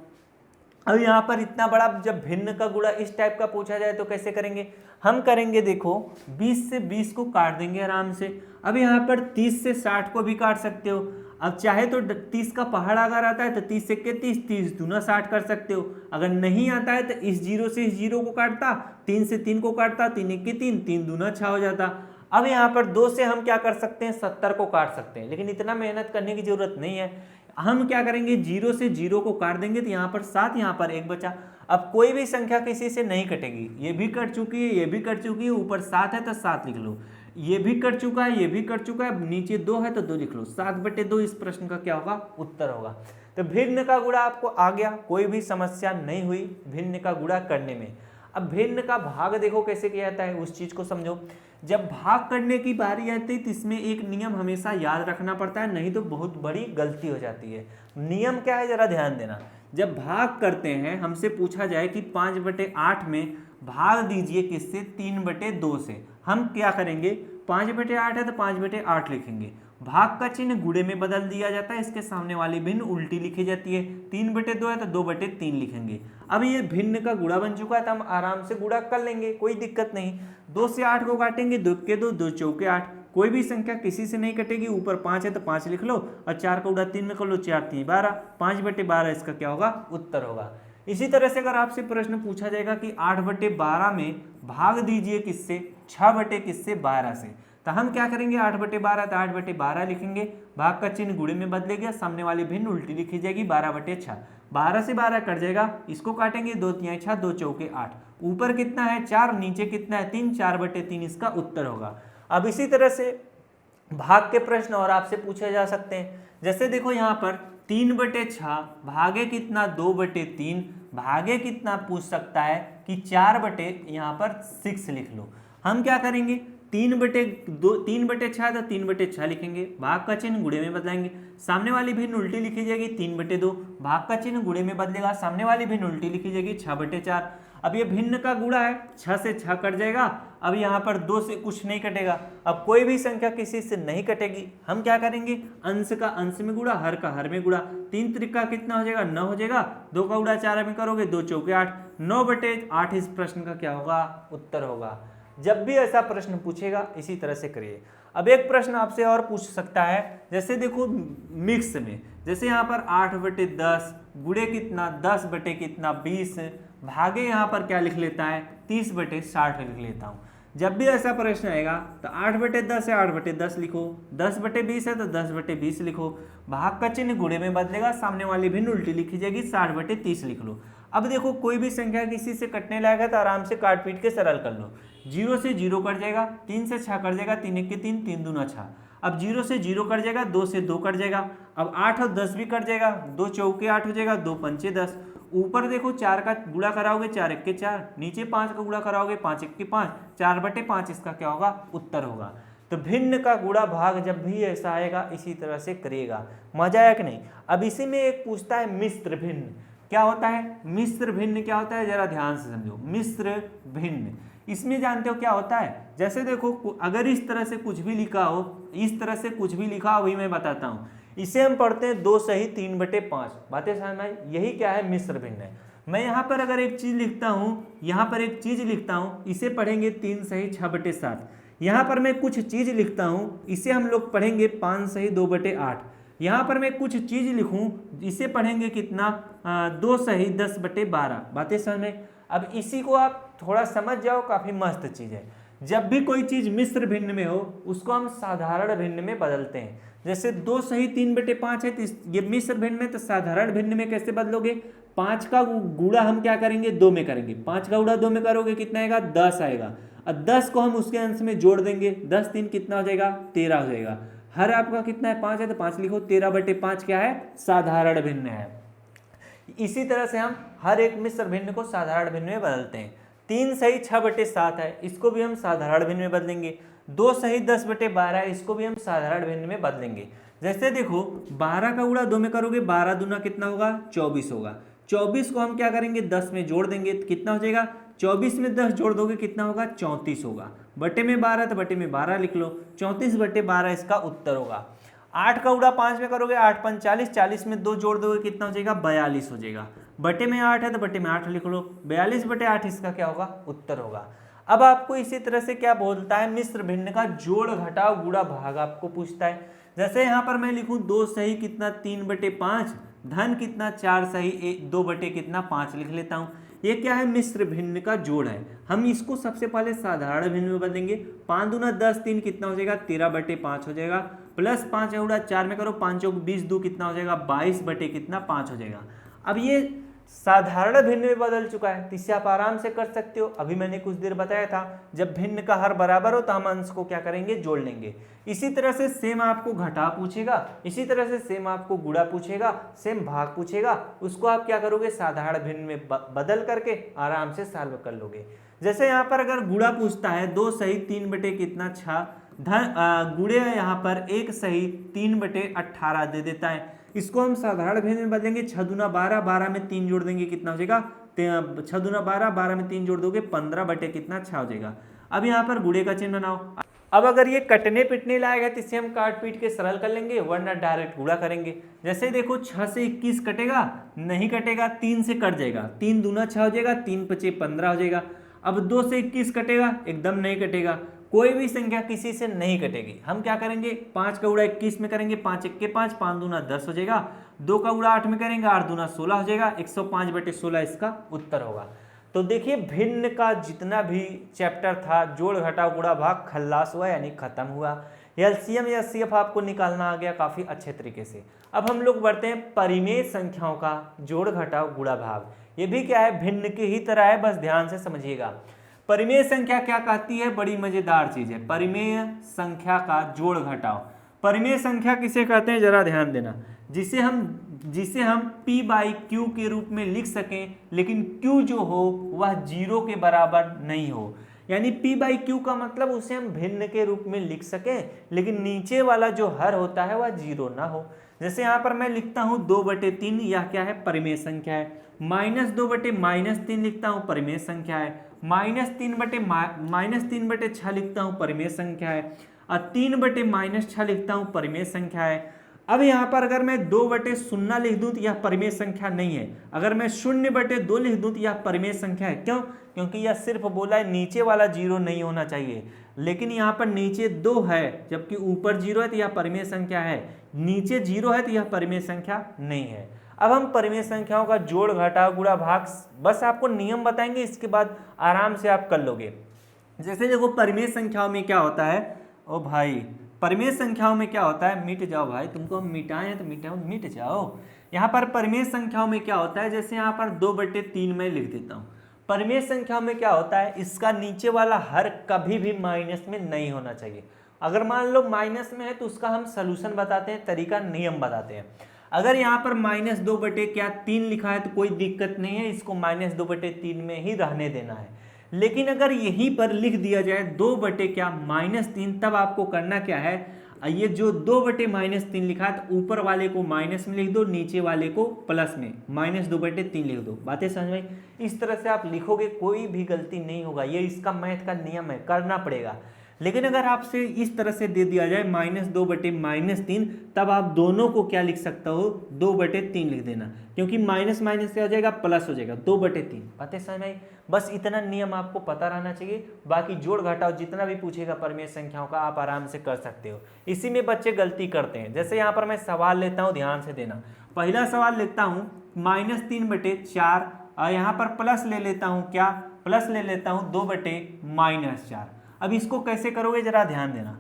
अब यहाँ पर इतना बड़ा जब भिन्न का गुणा इस टाइप का पूछा जाए तो कैसे करेंगे, हम करेंगे देखो 20 से 20 को काट देंगे आराम से। अब यहाँ पर 30 से 60 को भी काट सकते हो। अब चाहे तो 30 का पहाड़ अगर आता है तो 30 के 30 30 दूना 60 कर सकते हो। अगर नहीं आता है तो इस जीरो से इस जीरो को काटता, 3 से 3 को काटता, 3 1 के 3 3 दूना 6 हो जाता। अब यहाँ पर 2 से हम क्या कर सकते हैं 70 को काट सकते हैं, लेकिन इतना मेहनत करने की जरूरत नहीं है। हम क्या करेंगे 0 से 0 को काट देंगे तो यहाँ पर 7 यहाँ पर 1 बचा। अब कोई भी संख्या किसी से नहीं कटेगी, ये भी कट चुकी है, ये भी कट चुकी है, ऊपर 7 है तो 7 लिख लो, ये भी कट चुका है, ये भी कट चुका है, नीचे 2 है तो 2 लिख लो, 7 बटे 2 इस प्रश्न का क्या होगा उत्तर होगा। तो भिन्न का गुणा आपको आ गया, कोई भी समस्या नहीं हुई भिन्न का गुणा करने में। अब भिन्न का भाग देखो कैसे किया जाता है, उस चीज को समझो। जब भाग करने की बारी आती है तो इसमें एक नियम हमेशा याद रखना पड़ता है, नहीं तो बहुत बड़ी गलती हो जाती है। नियम क्या है जरा ध्यान देना। जब भाग करते हैं हमसे पूछा जाए कि 5 बटे 8 में भाग दीजिए किससे 3 बटे 2 से, हम क्या करेंगे 5 बटे 8 है तो 5 बटे 8 लिखेंगे। भाग का चिन्ह गुणे में बदल दिया जाता है, इसके सामने वाली भिन्न उल्टी लिखी जाती है। 3 बटे 2 है तो 2 बटे 3 लिखेंगे। अब ये भिन्न का गुणा बन चुका है तो हम आराम से गुणा कर लेंगे, कोई दिक्कत नहीं। 2 से 8 को काटेंगे, 2 के 2 2 चौके 8, कोई भी संख्या किसी से नहीं कटेगी, ऊपर 5 है तो 5 लिख लो, और 4 का गुणा 3 में कर लो, 4 3 12, 5 बटे 12 इसका क्या होगा उत्तर होगा। इसी तरह से अगर आपसे प्रश्न पूछा जाएगा कि 8 बटे 12 में भाग दीजिए किससे 6 बटे किससे 12 से, तो हम क्या करेंगे 8 बटे 12 तो 8 बटे 12 लिखेंगे, भाग का चिन्ह गुणे में बदलेगा, सामने वाली भिन्न उल्टी लिखी जाएगी, 12 बटे 6, 12 से 12 कट जाएगा, इसको काटेंगे 2 3 6 2 चौके 8, ऊपर कितना है 4, नीचे कितना है 3, 4 बटे 3 इसका उत्तर होगा। अब इसी तरह से भाग के प्रश्न और आपसे पूछे जा सकते हैं। जैसे देखो यहाँ पर 3 बटे 6 भागे कितना 2 बटे 3 भागे कितना पूछ सकता है कि 4 बटे यहाँ पर 6 लिख लो। हम क्या करेंगे 3 बटे 6 तो 3 बटे 6 लिखेंगे, भाग का चिन्ह गुणे में बदलाएंगे, सामने वाली भिन्न उल्टी लिखी जाएगी 3 बटे 2, भाग का चिन्ह गुणे में बदलेगा, सामने वाली भिन्न उल्टी लिखी जाएगी 6 बटे 4। अब ये भिन्न का गुणा है, 6 से 6 कट जाएगा अब यहाँ पर 2 से कुछ नहीं कटेगा। अब कोई भी संख्या किसी से नहीं कटेगी, हम क्या करेंगे, अंश का अंश में गुणा, हर का हर में गुणा। 3 त्रिका कितना हो जाएगा, 9 हो जाएगा। 2 का गुणा 4 में करोगे, 2 चौके 8, 9/8 इस प्रश्न का क्या होगा, उत्तर होगा। जब भी ऐसा प्रश्न पूछेगा इसी तरह से करिए। अब एक प्रश्न आपसे और पूछ सकता है, जैसे देखो मिक्स में, जैसे यहाँ पर 8/10 गुणे कितना 10 कितना 20 भागे यहाँ पर क्या लिख लेता है 30/60 लिख लेता हूँ। जब भी ऐसा प्रश्न आएगा तो 8/10 है 8/10 लिखो, 10/20 है तो 10/20 लिखो, भाग का चिन्ह गुणे में बदलेगा, सामने वाली भिन्न उल्टी लिखी जाएगी, 60/30 लिख लो। अब देखो कोई भी संख्या किसी से कटने लायक है तो आराम से काट पीट के सरल कर लो। 0 से 0 कट जाएगा, 3 से 6 कट जाएगा, 3 1 3, 3 दूना 6। अब 0 से 0 कट जाएगा, 2 से 2 कट जाएगा। अब 8 और 10 भी कट जाएगा, 2 चौके 8 हो जाएगा, 2 पंचे 10। ऊपर देखो 4 का गुणा कराओगे 4 1 4, नीचे 5 का गुणा कराओगे 5 1 5, 4/5 इसका क्या होगा, उत्तर होगा। तो भिन्न का गुणा भाग जब भी ऐसा आएगा इसी तरह से करिएगा। मजा आया कि नहीं। अब इसी में एक पूछता है मिश्र भिन्न, क्या होता है मिश्र भिन्न, क्या होता है जरा ध्यान से समझो। मिश्र भिन्न इसमें जानते हो क्या होता है, जैसे देखो अगर इस तरह से कुछ भी लिखा हो, इस तरह से कुछ भी लिखा हो, वही मैं बताता हूँ। इसे हम पढ़ते हैं 2 सही 3/5, बातें समझ में, यही क्या है मिश्र भिन्न है। मैं यहाँ पर अगर एक चीज लिखता हूँ, यहाँ पर एक चीज लिखता हूँ, इसे पढ़ेंगे 3 सही 6/7। यहाँ पर मैं कुछ चीज लिखता हूँ, इसे हम लोग पढ़ेंगे 5 सही 2/8। यहाँ पर मैं कुछ चीज लिखूं, इसे पढ़ेंगे कितना 2 सही 10/12, बातें समझ में। अब इसी को आप थोड़ा समझ जाओ, काफी मस्त चीज है। जब भी कोई चीज मिश्र भिन्न में हो उसको हम साधारण भिन्न में बदलते हैं। जैसे 2 सही 3/5 है तो ये मिश्र भिन्न में, तो साधारण भिन्न में कैसे बदलोगे, 5 का गुणा हम क्या करेंगे 2 में करेंगे, 5 का गुणा 2 में करोगे कितना आएगा 10 आएगा। और 10 को हम उसके अंश में जोड़ देंगे, 10 3 कितना हो जाएगा 13 हो जाएगा। हर आपका कितना है 5 है तो 5 लिखो, 13/5 क्या है साधारण भिन्न है। इसी तरह से हम हर एक मिश्र भिन्न को साधारण भिन्न में बदलते हैं। 3 सही 6/7 है, इसको भी हम साधारण भिन्न में बदलेंगे। 2 सही 10/12 है, इसको भी हम साधारण भिन्न में बदलेंगे। जैसे देखो 12 का गुणा 2 में करोगे, 12 दूना कितना होगा 24 होगा। 24 को हम क्या करेंगे 10 में जोड़ देंगे तो कितना हो जाएगा, 24 में 10 जोड़ दोगे कितना होगा 34 होगा। बटे में 12 तो बटे में 12 लिख लो, 34/12 इसका उत्तर होगा। 8 का गुणा 5 में करोगे, 8 5 40, 40 में 2 जोड़ दोगे कितना हो जाएगा 42 हो जाएगा। बटे में 8 है तो बटे में 8 लिख लो, 42/8 इसका क्या होगा उत्तर होगा। अब आपको इसी तरह से क्या बोलता है मिश्र भिन्न का जोड़ घटाव गुणा भाग आपको पूछता है। जैसे यहाँ पर मैं लिखूं 2 सही कितना 3/5 धन कितना 4 सही 2/5 लिख लेता हूँ। ये क्या है मिश्र भिन्न का जोड़ है। हम इसको सबसे पहले साधारण भिन्न में बदलेंगे। 5 दूना 10 3 कितना हो जाएगा 13/5 हो जाएगा, प्लस 5 का गुणा 4 में करो, 5 चौक 20 2 कितना हो जाएगा 22/5 हो जाएगा। अब ये साधारण भिन्न में बदल चुका है तो इसे आप आराम से कर सकते हो। अभी मैंने कुछ देर बताया था जब भिन्न का हर बराबर हो तो हम अंश को क्या करेंगे जोड़ लेंगे। इसी तरह से सेम आपको घटा पूछेगा, इसी तरह से सेम आपको गुणा पूछेगा, सेम भाग पूछेगा, उसको आप क्या करोगे साधारण भिन्न में बदल करके आराम से सॉल्व कर लोगे। जैसे यहाँ पर अगर गुणा पूछता है 2 सही 3/6 धन गुणे यहाँ पर 1 सही 3/18 दे देता है। इसको हम साधारण भिन्न में बदलेंगे। 6 दूना 12, 12 में 3 जोड़ देंगे कितना हो जाएगा 6 दूना 12, 12 में 3 जोड़ दोगे 15/6 हो जाएगा। अब यहाँ पर गुणे का चिन्ह बनाओ। अब अगर ये कटने पिटने लाएगा तो इसे हम काट पीट के सरल कर लेंगे, वरना डायरेक्ट गुणा करेंगे। जैसे देखो 6 से 21 कटेगा, नहीं कटेगा, 3 से कट जाएगा, 3 दूना 6 हो जाएगा, 3 5 15 हो जाएगा। अब 2 से 21 कटेगा, एकदम नहीं कटेगा। कोई भी संख्या किसी से नहीं कटेगी। हम क्या करेंगे 5 का गुणा 21 में करेंगे, 5 1 5, 5 दूना 10 हो जाएगा। 2 का गुणा 8 में करेंगे, 8 दूना 16 हो जाएगा, 105/16 इसका उत्तर होगा। तो देखिए भिन्न का जितना भी चैप्टर था जोड़ घटाव गुणा भाग खल्लास हुआ यानी खत्म हुआ। एलसीएम या एचसीएफ आपको निकालना आ गया काफी अच्छे तरीके से। अब हम लोग बढ़ते हैं परिमेय संख्याओं का जोड़ घटाव गुणा भाग। ये भी क्या है भिन्न की ही तरह है, बस ध्यान से समझिएगा। परिमेय संख्या क्या कहती है, बड़ी मजेदार चीज है। परिमेय संख्या का जोड़ घटाव। परिमेय संख्या किसे कहते हैं जरा ध्यान देना, जिसे हम p/q के रूप में लिख सकें, लेकिन q जो हो वह 0 के बराबर नहीं हो। यानी p/q का मतलब उसे हम भिन्न के रूप में लिख सकें, लेकिन नीचे वाला जो हर होता है वह 0 ना हो। जैसे यहाँ पर मैं लिखता हूँ 2/3, यह क्या है परिमेय संख्या है। -2/-3 लिखता हूँ परिमेय संख्या है। -3/-6 लिखता हूँ परिमेय संख्या है, और 3/-6 लिखता हूँ परिमेय संख्या है। अब यहाँ पर अगर मैं 2/0 लिख दूं तो यह परिमेय संख्या नहीं है, अगर मैं 0/2 लिख दूं तो यह परिमेय संख्या है। क्यों? क्योंकि यह सिर्फ बोला है नीचे वाला 0 नहीं होना चाहिए, लेकिन यहाँ पर नीचे 2 है जबकि ऊपर 0 है तो यह परिमेय संख्या है, नीचे 0 है तो यह परिमेय संख्या नहीं है। अब हम परिमेय संख्याओं का जोड़, घटाव, गुणा, भाग, बस आपको नियम बताएंगे, इसके बाद आराम से आप कर लोगे। जैसे देखो परिमेय संख्याओं में क्या होता है, ओ भाई परिमेय संख्याओं में क्या होता है, मिट जाओ भाई, तुमको हम मिटाए हैं तो मिट जाओ। यहाँ पर परिमेय संख्याओं में क्या होता है, जैसे यहाँ पर 2/3 में लिख देता हूँ। परिमेय संख्याओं में क्या होता है, इसका नीचे वाला हर कभी भी माइनस में नहीं होना चाहिए। अगर मान लो माइनस में है तो उसका हम सलूशन बताते हैं, तरीका, नियम बताते हैं। अगर यहाँ पर -2/3 लिखा है तो कोई दिक्कत नहीं है, इसको -2/3 में ही रहने देना है। लेकिन अगर यहीं पर लिख दिया जाए 2/-3, तब आपको करना क्या है, ये जो 2/-3 लिखा है तो ऊपर वाले को माइनस में लिख दो, नीचे वाले को प्लस में, -2/3 लिख दो। बातें समझ में? इस तरह से आप लिखोगे, कोई भी गलती नहीं होगा, ये इसका मैथ का नियम है, करना पड़ेगा। लेकिन अगर आपसे इस तरह से दे दिया जाए -2/-3, तब आप दोनों को क्या लिख सकते हो, 2/3 लिख देना, क्योंकि माइनस माइनस क्या हो जाएगा, प्लस हो जाएगा, 2/3। बातें समझ में? बस इतना नियम आपको पता रहना चाहिए, बाकी जोड़ घटाव जितना भी पूछेगा परिमेय संख्याओं का आप आराम से कर सकते हो। इसी में बच्चे गलती करते हैं। जैसे यहाँ पर मैं सवाल लेता हूँ, ध्यान से देना। पहला सवाल लेता हूँ -3/4, और यहाँ पर प्लस ले लेता हूँ, क्या प्लस ले लेता हूँ 2/-4। अब इसको कैसे करोगे जरा ध्यान देना,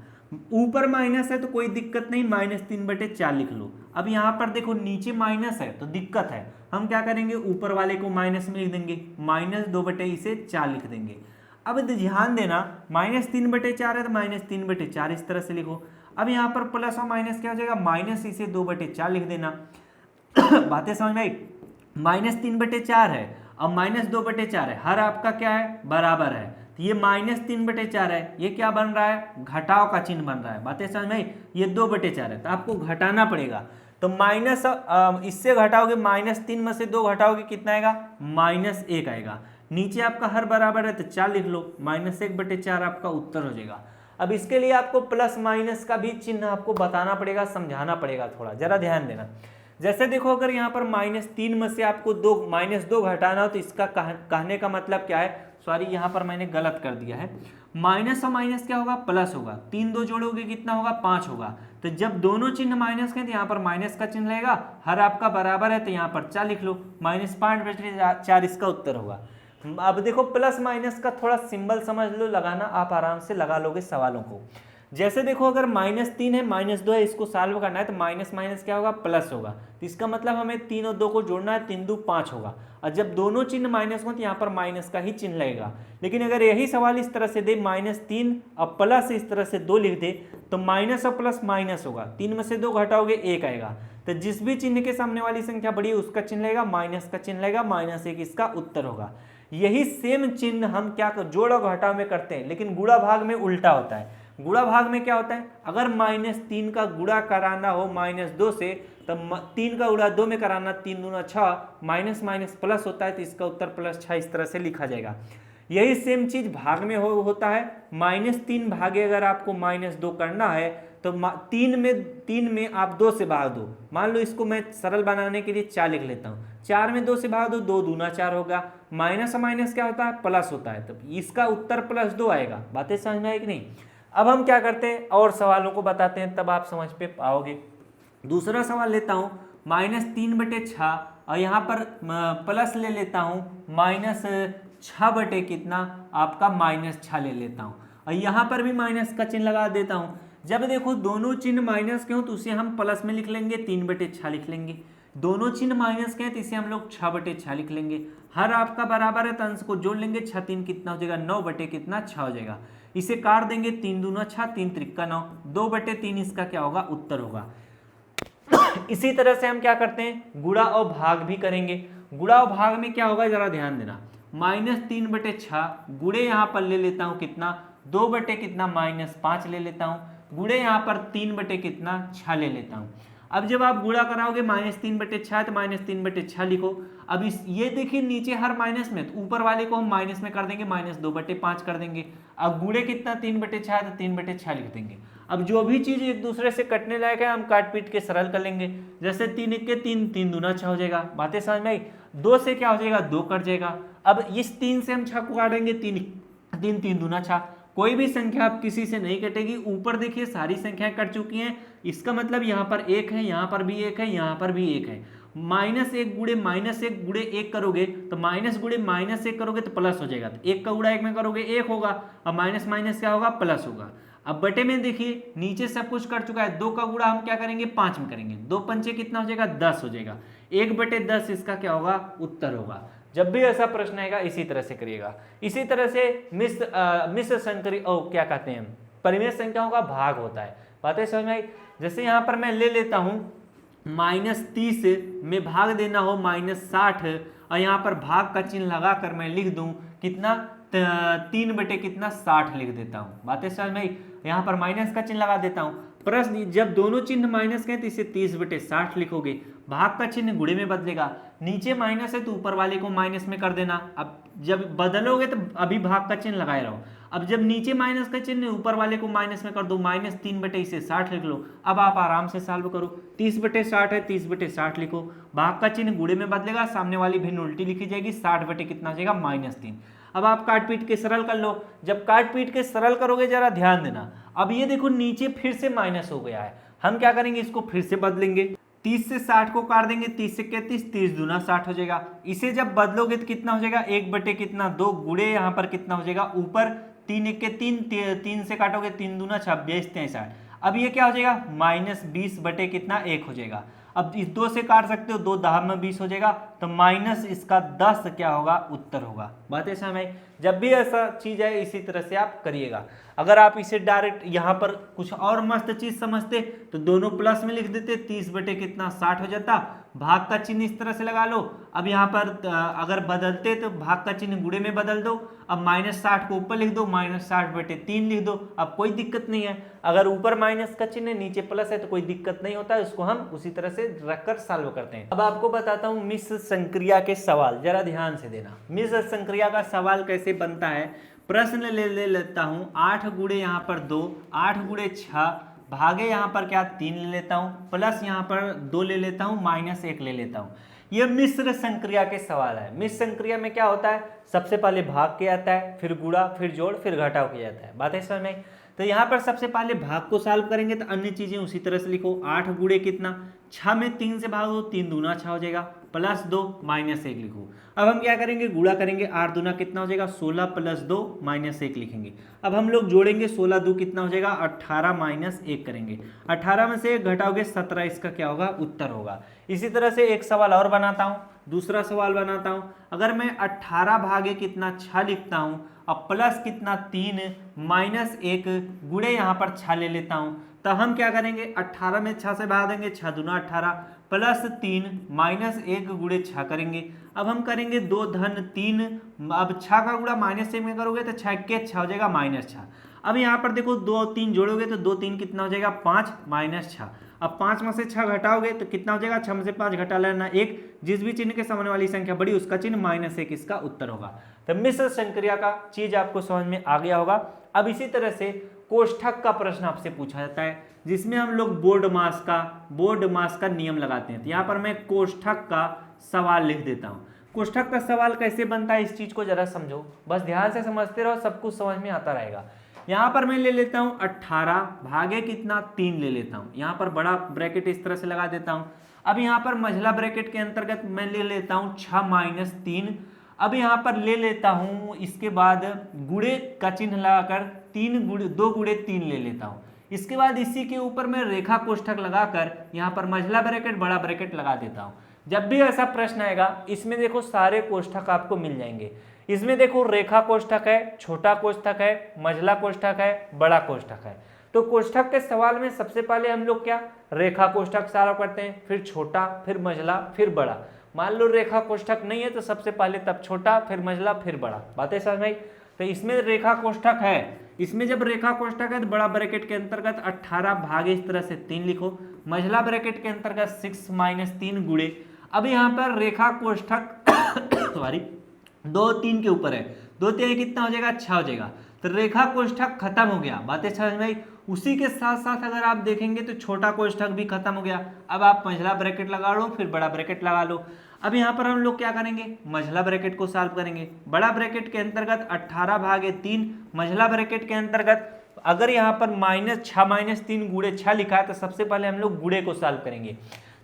ऊपर माइनस है तो कोई दिक्कत नहीं, -3/4 लिख लो। अब यहाँ पर देखो नीचे माइनस है तो दिक्कत है, हम क्या करेंगे, ऊपर वाले को माइनस में लिख देंगे, -2/4 लिख देंगे। अब ध्यान देना, -3/4 है तो -3/4 इस तरह से लिखो। अब यहाँ पर प्लस और माइनस क्या हो जाएगा, -2/4 लिख देना। बातें समझ में आई? -3/4 है और -2/4 है, हर आपका क्या है, बराबर है, तो ये -3/4 है, ये क्या बन रहा है, घटाव का चिन्ह बन रहा है। बातें समझ में आई? ये 2/4 है तो आपको घटाना पड़ेगा, तो माइनस इससे घटाओगे, -3 में से 2 घटाओगे कितना आएगा, -1 आएगा। नीचे आपका हर बराबर है तो 4 लिख लो, -1/4 आपका उत्तर हो जाएगा। अब इसके लिए आपको प्लस माइनस का भी चिन्ह आपको बताना पड़ेगा, समझाना पड़ेगा, थोड़ा जरा ध्यान देना। जैसे देखो अगर यहाँ पर -3 में से आपको -2 घटाना हो तो इसका कहने का मतलब क्या है, सॉरी यहाँ पर मैंने गलत कर दिया है, माइनस और माइनस क्या होगा, प्लस होगा, 3 2 जोड़ोगे कितना होगा, 5 होगा। तो जब दोनों चिन्ह माइनस के तो यहाँ पर माइनस का चिन्ह रहेगा, हर आपका बराबर है तो यहाँ पर 4 लिख लो, -5/4 इसका उत्तर होगा। अब देखो प्लस माइनस का थोड़ा सिंबल समझ लो, लगाना आप आराम से लगा लोगे सवालों को। जैसे देखो अगर -3 है, -2 है, इसको सॉल्व करना है तो माइनस माइनस क्या होगा, प्लस होगा, तो इसका मतलब हमें 3 और 2 को जोड़ना है, 3 2 5 होगा। और जब दोनों चिन्ह माइनस हो तो यहाँ पर माइनस का ही चिन्ह लगेगा। लेकिन अगर यही सवाल इस तरह से दे, -3 और प्लस इस तरह से 2 लिख दे, तो माइनस और प्लस माइनस होगा, 3 में से 2 घटाओगे 1 आएगा, तो जिस भी चिन्ह के सामने वाली संख्या बड़ी है उसका चिन्ह लगेगा, माइनस का चिन्ह लगेगा, -1 इसका उत्तर होगा। यही सेम चिन्ह हम क्या जोड़ और घटाव में करते हैं, लेकिन गुणा भाग में उल्टा होता है। गुणा भाग में क्या होता है, अगर -3 का गुणा कराना हो -2 से, तब 3 का गुणा 2 में कराना, 3 दूना 6, माइनस माइनस प्लस होता है तो इसका उत्तर +6 इस तरह से लिखा जाएगा। यही सेम चीज भाग में होता है, -3 भागे अगर आपको -2 करना है तो 3 में आप 2 से भाग दो, मान लो इसको मैं सरल बनाने के लिए 4 लिख लेता हूँ, 4 में 2 से भाग दो, 2 दूना 4 होगा, माइनस और माइनस क्या होता है, प्लस होता है, तो इसका उत्तर +2 आएगा। बातें समझ में आई कि नहीं? अब हम क्या करते हैं, और सवालों को बताते हैं, तब आप समझ पे पाओगे। दूसरा सवाल लेता हूँ, -3/6 और यहाँ पर प्लस ले लेता हूँ, -6 कितना आपका -6 ले लेता हूँ, और यहाँ पर भी माइनस का चिन्ह लगा देता हूँ। जब देखो दोनों चिन्ह माइनस के हो तो उसे हम प्लस में लिख लेंगे, 3/6 लिख लेंगे। दोनों चिन्ह माइनस के हैं तो इसे हम लोग 6/6 लिख लेंगे। हर आपका बराबर है तो अंश को जोड़ लेंगे, 6 3 कितना हो जाएगा, 9/6 हो जाएगा। इसे काट देंगे, 3 दूना 6, 3 त्रिक्का 9, 2/3 इसका क्या होगा, उत्तर होगा। इसी तरह से हम क्या करते हैं, गुणा और भाग भी करेंगे। गुणा और भाग में क्या होगा जरा ध्यान देना, -3/6 गुणे यहाँ पर ले लेता हूँ कितना, 2/5 ले लेता हूँ, गुणे यहाँ पर 3/6 ले लेता हूँ। अब जब आप गुणा कराओगे -3/6 तो -3/6 लिखो। अब इस ये देखिए नीचे हर माइनस में, तो ऊपर वाले को हम माइनस में कर देंगे, -2/5 कर देंगे। अब गुणे कितना 3/6 तो 3/6 लिख देंगे। अब जो भी चीज एक दूसरे से कटने लायक है हम काट पीट के सरल कर लेंगे। जैसे 3 1 के 3, 3 दूना 6 हो जाएगा। बातें समझ में आई? 2 से क्या हो जाएगा, 2 कट जाएगा। अब इस 3 से हम 6 को काटेंगे, 3 3 3 दूना 6। कोई भी संख्या आप किसी से नहीं कटेगी। ऊपर देखिए सारी संख्याएं कट चुकी हैं, इसका मतलब यहाँ पर 1 है, यहाँ पर भी 1 है, यहाँ पर भी 1 है। -1 गुणे -1 गुणे 1 करोगे तो माइनस गुणे -1 करोगे तो प्लस हो जाएगा। तो 1 का गुणा 1 में करोगे 1 होगा, अब माइनस माइनस क्या होगा, प्लस होगा। अब बटे में देखिए नीचे सब कुछ कट चुका है, 2 का गुणा हम क्या करेंगे, 5 में करेंगे। 2 पंचे कितना हो जाएगा, 10 हो जाएगा। 1/10 इसका क्या होगा, उत्तर होगा। जब भी ऐसा प्रश्न आएगा इसी तरह से करिएगा। इसी तरह से मिश्र संकरी क्या कहते हैं, परिमेय संख्याओं का भाग होता है। बातें समझ में आई? जैसे यहाँ पर मैं ले लेता हूँ -30 में भाग देना हो -60, और यहाँ पर भाग का चिन्ह लगाकर मैं लिख दूं कितना, 3/60 लिख देता हूँ। बातें समझ में आई? यहाँ पर माइनस का चिन्ह लगा देता हूँ। प्रश्न जब दोनों चिन्ह माइनस के हैं तो इसे 30/60 लिखोगे। भाग का चिन्ह गुणे में बदलेगा, नीचे माइनस है तो ऊपर वाले को माइनस में कर देना। अब जब बदलोगे तो अभी भाग का चिन्ह लगाए रहो। अब जब नीचे माइनस का चिन्ह ऊपर वाले को माइनस में कर दो, -3/60 लिख लो। अब आप आराम से सॉल्व करो। 30/60 है, 30/60 लिखो। भाग का चिन्ह गुणे में बदलेगा, सामने वाली भिन्न उल्टी लिखी जाएगी, 60 कितना हो जाएगा, -3। अब आप काट पीट के सरल कर लो। जब काट पीट के सरल करोगे जरा ध्यान देना, अब ये देखो नीचे फिर से माइनस हो गया है। हम क्या करेंगे, इसको फिर से बदलेंगे। 30 से 60 को काट देंगे, 30 से 31, 30 दूना 60 हो जाएगा। इसे जब बदलोगे तो कितना हो जाएगा, 1/2 गुणे यहाँ पर कितना हो जाएगा, ऊपर 3 1 के 3, 3 से काटोगे 3 दूना 26, 63। अब ये क्या हो जाएगा, -20/1 हो जाएगा। अब इस 2 से काट सकते हो, 2 10 में 20 हो जाएगा, तो माइनस इसका 10 क्या होगा, उत्तर होगा। बातें समझ में? जब भी ऐसा चीज है इसी तरह से आप करिएगा। अगर आप इसे डायरेक्ट यहाँ पर कुछ और मस्त चीज समझते तो दोनों प्लस में लिख देते, 30/60 हो जाता। भाग का चिन्ह इस तरह से लगा लो। अब यहाँ पर अगर बदलते तो भाग का चिन्ह गुणे में बदल दो। अब -60 को ऊपर लिख दो, -60/3 लिख दो। अब कोई दिक्कत नहीं है, अगर ऊपर माइनस का चिन्ह नीचे प्लस है तो कोई दिक्कत नहीं होता है, उसको हम उसी तरह से रखकर सॉल्व करते हैं। अब आपको बताता हूँ मिश्र संक्रिया के सवाल, जरा ध्यान से देना। मिश्र संक्रिया का सवाल कैसे बनता है, प्रश्न ले लेता हूँ। 8 गुणे यहाँ पर 2, 8 गुणे 6, भागे यहाँ पर क्या 3 ले लेता हूँ, प्लस यहाँ पर 2 ले लेता हूँ, -1 ले लेता हूँ। ये मिश्र संक्रिया के सवाल है। मिश्र संक्रिया में क्या होता है, सबसे पहले भाग किया जाता है, फिर गुणा, फिर जोड़, फिर घटाव किया जाता है। बातें समझ में? तो यहाँ पर सबसे पहले भाग को सॉल्व करेंगे तो अन्य चीजें उसी तरह से लिखो। 8 गुणे कितना, 6 में 3 से भाग दो, 3 दूना 6 हो जाएगा, +2 -1 लिखो। अब हम क्या करेंगे, गुणा करेंगे, 8 दूना कितना हो जाएगा, 16 + 2 -1 लिखेंगे। अब हम लोग जोड़ेंगे, 16 2 कितना हो जाएगा, 18 -1 करेंगे। 18 में से 1 घटाओगे, 17 इसका क्या होगा, उत्तर होगा। इसी तरह से एक सवाल और बनाता हूँ, दूसरा सवाल बनाता हूँ। अगर मैं 18 भागे कितना 6 लिखता हूँ, अब प्लस कितना 3 -1 गुणे यहाँ पर 6 ले लेता हूँ, तो हम क्या करेंगे, 18 में 6 से भाग देंगे, 6 दूना 18, +3 -1 गुणे 6 करेंगे। अब हम करेंगे 2 धन 3, अब 6 का गुणा -1 में करोगे तो 6 के 6 हो जाएगा -6। अब यहाँ पर देखो 2 3 जोड़ोगे तो 2 3 कितना हो जाएगा, 5 -6। अब 5 में से 6 घटाओगे तो कितना हो जाएगा, 6 में से 5 घटा लेना 1, जिस भी चिन्ह के सामने वाली संख्या बड़ी उसका चिन्ह -1 इसका उत्तर होगा। तो मिश्र संक्रिया का चीज आपको समझ में आ गया होगा। अब इसी तरह से कोष्ठक का प्रश्न आपसे पूछा जाता है, जिसमें हम लोग बोर्ड मास का नियम लगाते हैं। तो यहाँ पर मैं कोष्ठक का सवाल लिख देता हूँ। कोष्ठक का सवाल कैसे बनता है, इस चीज को जरा समझो, बस ध्यान से समझते रहो, सब कुछ समझ में आता रहेगा। यहाँ पर मैं ले लेता हूँ 18 भागे कितना 3 ले लेता हूँ, यहाँ पर बड़ा ब्रैकेट इस तरह से लगा देता हूँ। अब यहाँ पर मझला ब्रैकेट के अंतर्गत मैं ले लेता हूँ 6 - 3। अब यहाँ पर ले लेता हूँ, इसके बाद गुणे का चिन्ह लगाकर 2 गुणे 3 ले लेता हूँ। इसके बाद इसी के ऊपर मैं रेखा कोष्ठक लगाकर यहाँ पर मझला ब्रैकेट बड़ा ब्रैकेट लगा देता हूँ। जब भी ऐसा प्रश्न आएगा, इसमें देखो सारे कोष्ठक आपको मिल जाएंगे। इसमें देखो रेखा कोष्ठक है, छोटा कोष्ठक है, मझला कोष्ठक है, बड़ा कोष्ठक है। तो कोष्ठक के सवाल में सबसे पहले हम लोग क्या रेखा कोष्ठक सॉल्व करते हैं, फिर छोटा, फिर मझला, फिर बड़ा। मान लो रेखा कोष्ठक नहीं है तो सबसे पहले तब छोटा, फिर मझला, फिर बड़ा। बातें समझ में आई? तो इसमें रेखा कोष्ठक है, इसमें जब रेखा कोष्ठक है तो बड़ा ब्रैकेट के अंतर्गत 18 भागे इस तरह से 3 लिखो, मझला ब्रैकेट के अंतर्गत 6 माइनस 3 गुणे। अब यहाँ पर रेखा कोष्ठक सॉरी 2 3 के ऊपर है, 2 3 कितना हो जाएगा 6 हो जाएगा। तो रेखा कोष्ठक खत्म हो गया, बातें समझ में आई। उसी के साथ साथ अगर आप देखेंगे तो छोटा कोष्ठक भी खत्म हो गया। अब आप मझला ब्रैकेट लगा लो, फिर बड़ा ब्रैकेट लगा लो। अब यहाँ पर हम लोग क्या करेंगे, मझला ब्रैकेट को सॉल्व करेंगे। बड़ा ब्रैकेट के अंतर्गत 18 भागे 3, मझला ब्रैकेट के अंतर्गत अगर यहाँ पर -6 - 3 गुणे 6 लिखा है तो सबसे पहले हम लोग गुणे को सॉल्व करेंगे।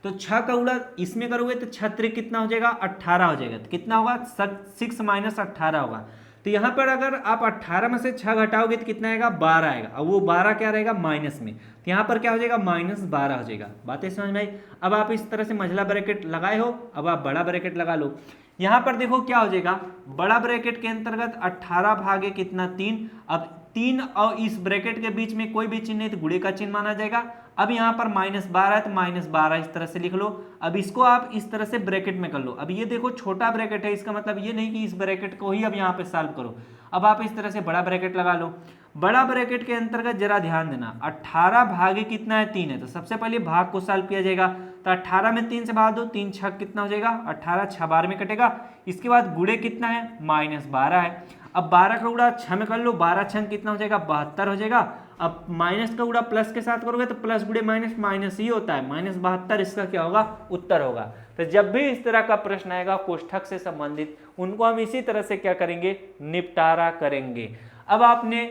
तो 6 का गुणा इसमें करोगे तो 6 कितना हो जाएगा 18 हो जाएगा। तो कितना होगा 6 - 18 होगा। तो यहाँ पर अगर आप 18 में से 6 घटाओगे तो कितना आएगा 12 आएगा। अब वो 12 क्या रहेगा माइनस में, तो यहाँ पर क्या हो जाएगा -12 हो जाएगा। बातें समझ में आई। अब आप इस तरह से मझला ब्रैकेट लगाए हो, अब आप बड़ा ब्रैकेट लगा लो। यहाँ पर देखो क्या हो जाएगा, बड़ा ब्रैकेट के अंतर्गत 18 भागे कितना 3। अब 3 और इस ब्रैकेट के बीच में कोई भी चिन्ह नहीं तो गुणे का चिन्ह माना जाएगा। अब यहाँ पर -12 है तो -12 इस तरह से लिख लो। अब इसको आप इस तरह से ब्रैकेट में कर लो। अब ये देखो छोटा ब्रैकेट है, इसका मतलब ये नहीं कि इस ब्रैकेट को ही अब यहाँ पे सॉल्व करो। अब आप इस तरह से बड़ा ब्रैकेट लगा लो। बड़ा ब्रैकेट के अंतर्गत जरा ध्यान देना, 18 भागे कितना है 3 है, तो सबसे पहले भाग को सॉल्व किया जाएगा। तो 18 में 3 से भाग दो, 3 6 कितना हो जाएगा 18, 6 12 में कटेगा। इसके बाद गुणे कितना है -12 है। अब 12 का गुणा 6 में कर लो, 12 6 कितना हो जाएगा 72 हो जाएगा। अब माइनस का गुणा प्लस के साथ करोगे तो प्लस गुणे माइनस माइनस ही होता है, -72 इसका क्या होगा उत्तर होगा। तो जब भी इस तरह का प्रश्न आएगा कोष्ठक से संबंधित, उनको हम इसी तरह से क्या करेंगे निपटारा करेंगे। अब आपने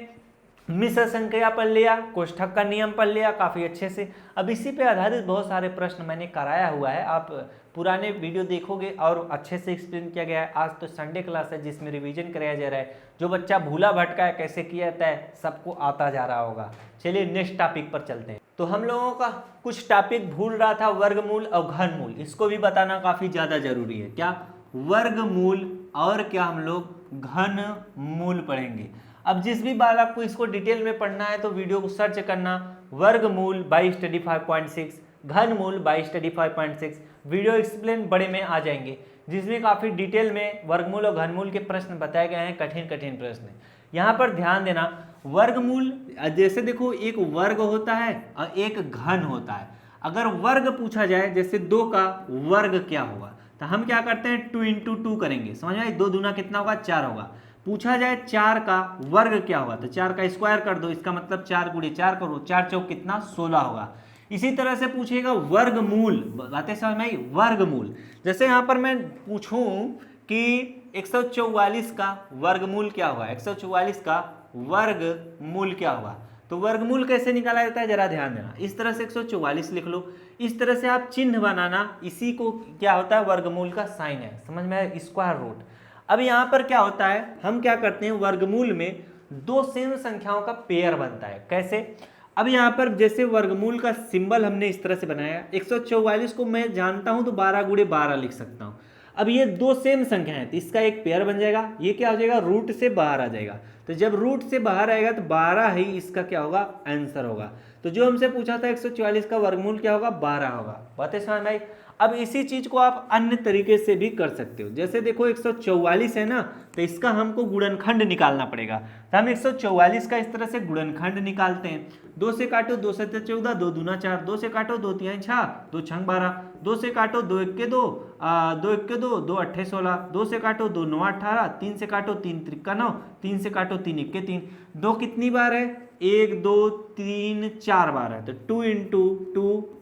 मिश्र संख्या पढ़ लिया, कोष्ठक का नियम पढ़ लिया काफी अच्छे से। अब इसी पे आधारित बहुत सारे प्रश्न मैंने कराया हुआ है, आप पुराने वीडियो देखोगे और अच्छे से एक्सप्लेन किया गया है। आज तो संडे क्लास है जिसमें रिवीजन कराया जा रहा है। जो बच्चा भूला भटका है कैसे किया जाता है सबको आता जा रहा होगा। चलिए नेक्स्ट टॉपिक पर चलते हैं। तो हम लोगों का कुछ टॉपिक भूल रहा था, वर्गमूल और घनमूल, इसको भी बताना काफी ज्यादा जरूरी है। क्या वर्गमूल और क्या हम लोग घनमूल पढ़ेंगे। अब जिस भी बालक को इसको डिटेल में पढ़ना है तो वीडियो को सर्च करना वर्गमूल बाय स्टडी 5.6, घनमूल बाय स्टडी 5.6, वीडियो एक्सप्लेन बड़े में आ जाएंगे जिसमें काफ़ी डिटेल में वर्गमूल और घनमूल के प्रश्न बताए गए हैं, कठिन कठिन प्रश्न। यहाँ पर ध्यान देना, वर्गमूल जैसे देखो एक वर्ग होता है और एक घन होता है। अगर वर्ग पूछा जाए जैसे 2 का वर्ग क्या होगा तो हम क्या करते हैं 2 × 2 करेंगे, समझ में? 2 दूना कितना होगा 4 होगा। पूछा जाए 4 का वर्ग क्या होगा तो 4 का स्क्वायर कर दो, इसका मतलब 4 × 4 करो, 4 चौक कितना 16 होगा। इसी तरह से पूछेगा वर्गमूल, बातें समझ में आई। वर्गमूल जैसे यहाँ पर मैं पूछूं कि 144 का वर्गमूल क्या होगा, 144 का वर्गमूल क्या होगा, तो वर्गमूल कैसे निकाला जाता है जरा ध्यान देना। इस तरह से 144 लिख लो, इस तरह से आप चिन्ह बनाना, इसी को क्या होता है वर्गमूल का साइन है, समझ में आया, स्क्वायर रूट। अब यहाँ पर क्या होता है, हम क्या करते हैं वर्गमूल में 2 सेम संख्याओं का पेयर बनता है। कैसे, अब यहाँ पर जैसे वर्गमूल का सिंबल हमने इस तरह से बनाया, 144 को मैं जानता हूँ तो 12 × 12 लिख सकता हूँ। अब ये 2 सेम संख्या है तो इसका एक पेयर बन जाएगा, ये क्या हो जाएगा रूट से बाहर आ जाएगा। तो जब रूट से बाहर आएगा तो 12 ही इसका क्या होगा आंसर होगा। तो जो हमसे पूछा था 144 का वर्गमूल क्या होगा 12 होगा। बातें समझ में आई। अब इसी चीज को आप अन्य तरीके से भी कर सकते हो। जैसे देखो 144 है ना, तो इसका हमको गुणनखंड निकालना पड़ेगा। तो हम 144 का इस तरह से गुणनखंड निकालते हैं। 2 से काटो 2 से 14, 2 दूना 4, 2 से काटो 2 तिहाई 6, 2 छंग 12, 2 से काटो 2 1 के 2, 2 1 के 2, 2 8 16, 2 से काटो 2 9 18, 3 से काटो 3 त्रिका 9, 3 से काटो 3 1 के 3। 2 कितनी बार है 1 2 3 4 बार है, तो 2 × 2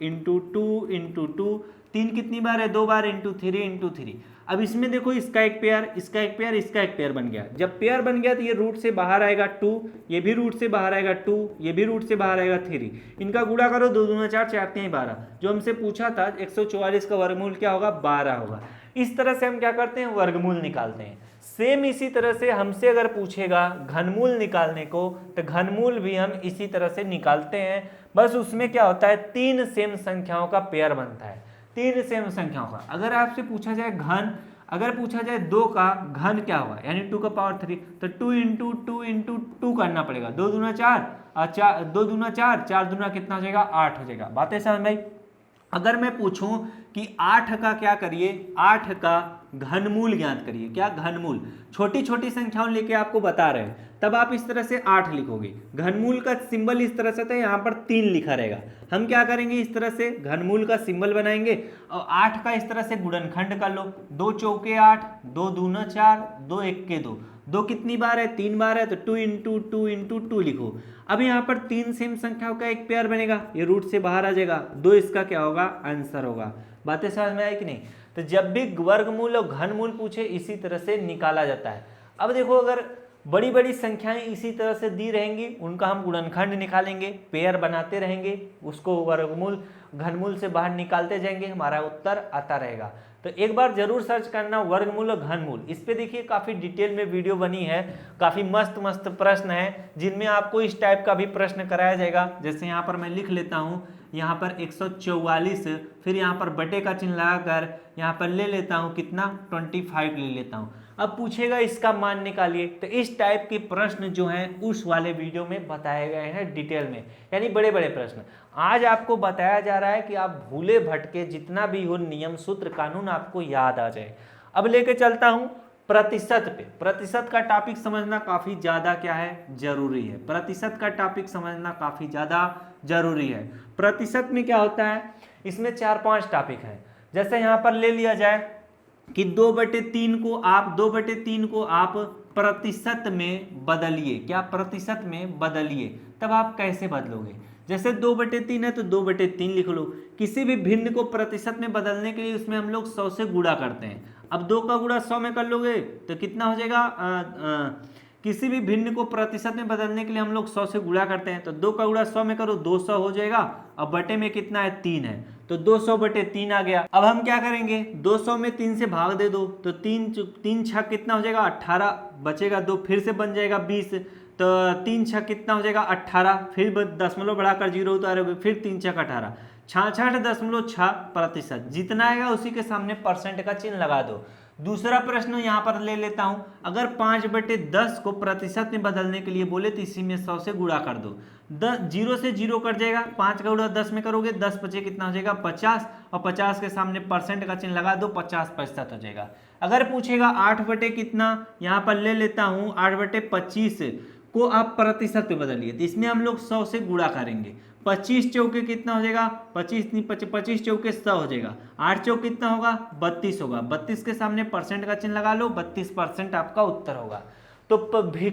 × 2 × 2, 3 कितनी बार है 2 बार, × 3 × 3। अब इसमें देखो इसका एक पेयर, इसका एक पेयर, इसका एक पेयर बन गया। जब पेयर बन गया तो ये रूट से बाहर आएगा 2, ये भी रूट से बाहर आएगा 2, ये भी रूट से बाहर आएगा 3। इनका गुणा करो 2 दूना 4, 4 तिहाई 12। जो हमसे पूछा था 144 का वर्गमूल क्या होगा 12 होगा। इस तरह से हम क्या करते हैं वर्गमूल निकालते हैं। सेम इसी तरह से हमसे अगर पूछेगा घनमूल निकालने को तो घनमूल भी हम इसी तरह से निकालते हैं। बस उसमें क्या होता है 3 सेम संख्याओं का पेयर बनता है, 3 सेम संख्याओं का। अगर आपसे पूछा जाए घन, अगर पूछा जाए 2 का घन क्या होगा यानी 2 का पावर 3, तो 2 × 2 × 2 करना पड़ेगा। 2 दूना 4, 2 दूना 4, 4 दूना कितना हो जाएगा 8 हो जाएगा। बातें समझ में। अगर मैं पूछूं कि 8 का क्या करिए, 8 का घनमूल ज्ञात करिए। क्या? घनमूल। छोटी छोटी संख्याओं लेके आपको बता रहे हैं, तब आप इस तरह से 8 लिखोगे। घनमूल का सिंबल इस तरह से था, यहाँ पर 3 लिखा रहेगा। हम क्या करेंगे, इस तरह से घनमूल का सिंबल बनाएंगे और 8 का इस तरह से गुणनखंड कर लो। 2 चौके 8, 2 दूना 4, 2 एक्के 2। 2 कितनी बार है? 3 बार है, तो 2 इंटू 2 इंटू 2 लिखो। अब यहाँ पर 3 सेम संख्याओं का एक पेयर बनेगा, ये रूट से बाहर आ जाएगा। 2 इसका क्या होगा? आंसर होगा। बातें समझ में आई कि नहीं? तो जब भी वर्गमूल और घनमूल पूछे इसी तरह से निकाला जाता है। अब देखो, अगर बड़ी बड़ी संख्याएं इसी तरह से दी रहेंगी, उनका हम गुणनखंड निकालेंगे, पेयर बनाते रहेंगे, उसको वर्गमूल घनमूल से बाहर निकालते जाएंगे, हमारा उत्तर आता रहेगा। तो एक बार जरूर सर्च करना वर्गमूल और घनमूल। इस पे देखिए काफ़ी डिटेल में वीडियो बनी है, काफ़ी मस्त मस्त प्रश्न है जिनमें आपको इस टाइप का भी प्रश्न कराया जाएगा। जैसे यहाँ पर मैं लिख लेता हूँ, यहाँ पर 144, फिर यहाँ पर बटे का चिन्ह लगाकर यहाँ पर ले लेता हूँ कितना? 25 ले लेता हूँ। अब पूछेगा इसका मान निकालिए। तो इस टाइप के प्रश्न जो हैं उस वाले वीडियो में बताए गए हैं डिटेल में, यानी बड़े बड़े प्रश्न। आज आपको बताया जा रहा है कि आप भूले भटके जितना भी हो नियम सूत्र कानून आपको याद आ जाए। अब लेके चलता हूं प्रतिशत पे। प्रतिशत का टॉपिक समझना काफी ज्यादा क्या है? जरूरी है। प्रतिशत का टॉपिक समझना काफी ज्यादा जरूरी है। प्रतिशत में क्या होता है? इसमें 4-5 टॉपिक हैं। जैसे यहाँ पर ले लिया जाए कि 2/3 को आप प्रतिशत में बदलिए। क्या? प्रतिशत में बदलिए। तब आप कैसे बदलोगे? जैसे 2/3 है तो 2/3 लिख लो। किसी भी भिन्न को प्रतिशत में बदलने के लिए उसमें हम लोग 100 से गुणा करते हैं। अब 2 का गुणा 100 में कर लोगे तो कितना हो जाएगा? किसी भी भिन्न को प्रतिशत में बदलने के लिए हम लोग 100 से गुणा करते हैं, तो 2 का गुणा 100 में करो 200 हो जाएगा। अब बटे में कितना है? 3 है, तो 200/3 आ गया। अब हम क्या करेंगे? 200 में 3 से भाग दे दो, तो 3 छक कितना हो जाएगा? 18 बचेगा 2, फिर से बन जाएगा 20, तो 3 छक कितना हो जाएगा? 18, फिर दशमलव बढ़ाकर 0 उतारोगे, फिर 3 छक 18, 66.6%। जितना आएगा उसी के सामने परसेंट का चिन्ह लगा दो। दूसरा प्रश्न यहाँ पर ले लेता हूं, अगर 5/10 को प्रतिशत में बदलने के लिए बोले तो इसी में 100 से गुणा कर दो। 0 से 0 कट जाएगा, 5 का गुणा 10 में करोगे 10 बचे कितना हो जाएगा? 50, और 50 के सामने परसेंट का चिन्ह लगा दो, 50% हो जाएगा। अगर पूछेगा 8 कितना, यहाँ पर ले लेता हूँ 8/25 को आप प्रतिशत में बदलिए, तो इसमें हम लोग 100 से गुणा करेंगे। 25 चौके कितना हो जाएगा? 25 चौके 100 हो जाएगा। 8 चौक कितना होगा? 32 होगा। 32 के सामने परसेंट का चिन्ह लगा लो, 32% आपका उत्तर होगा। तो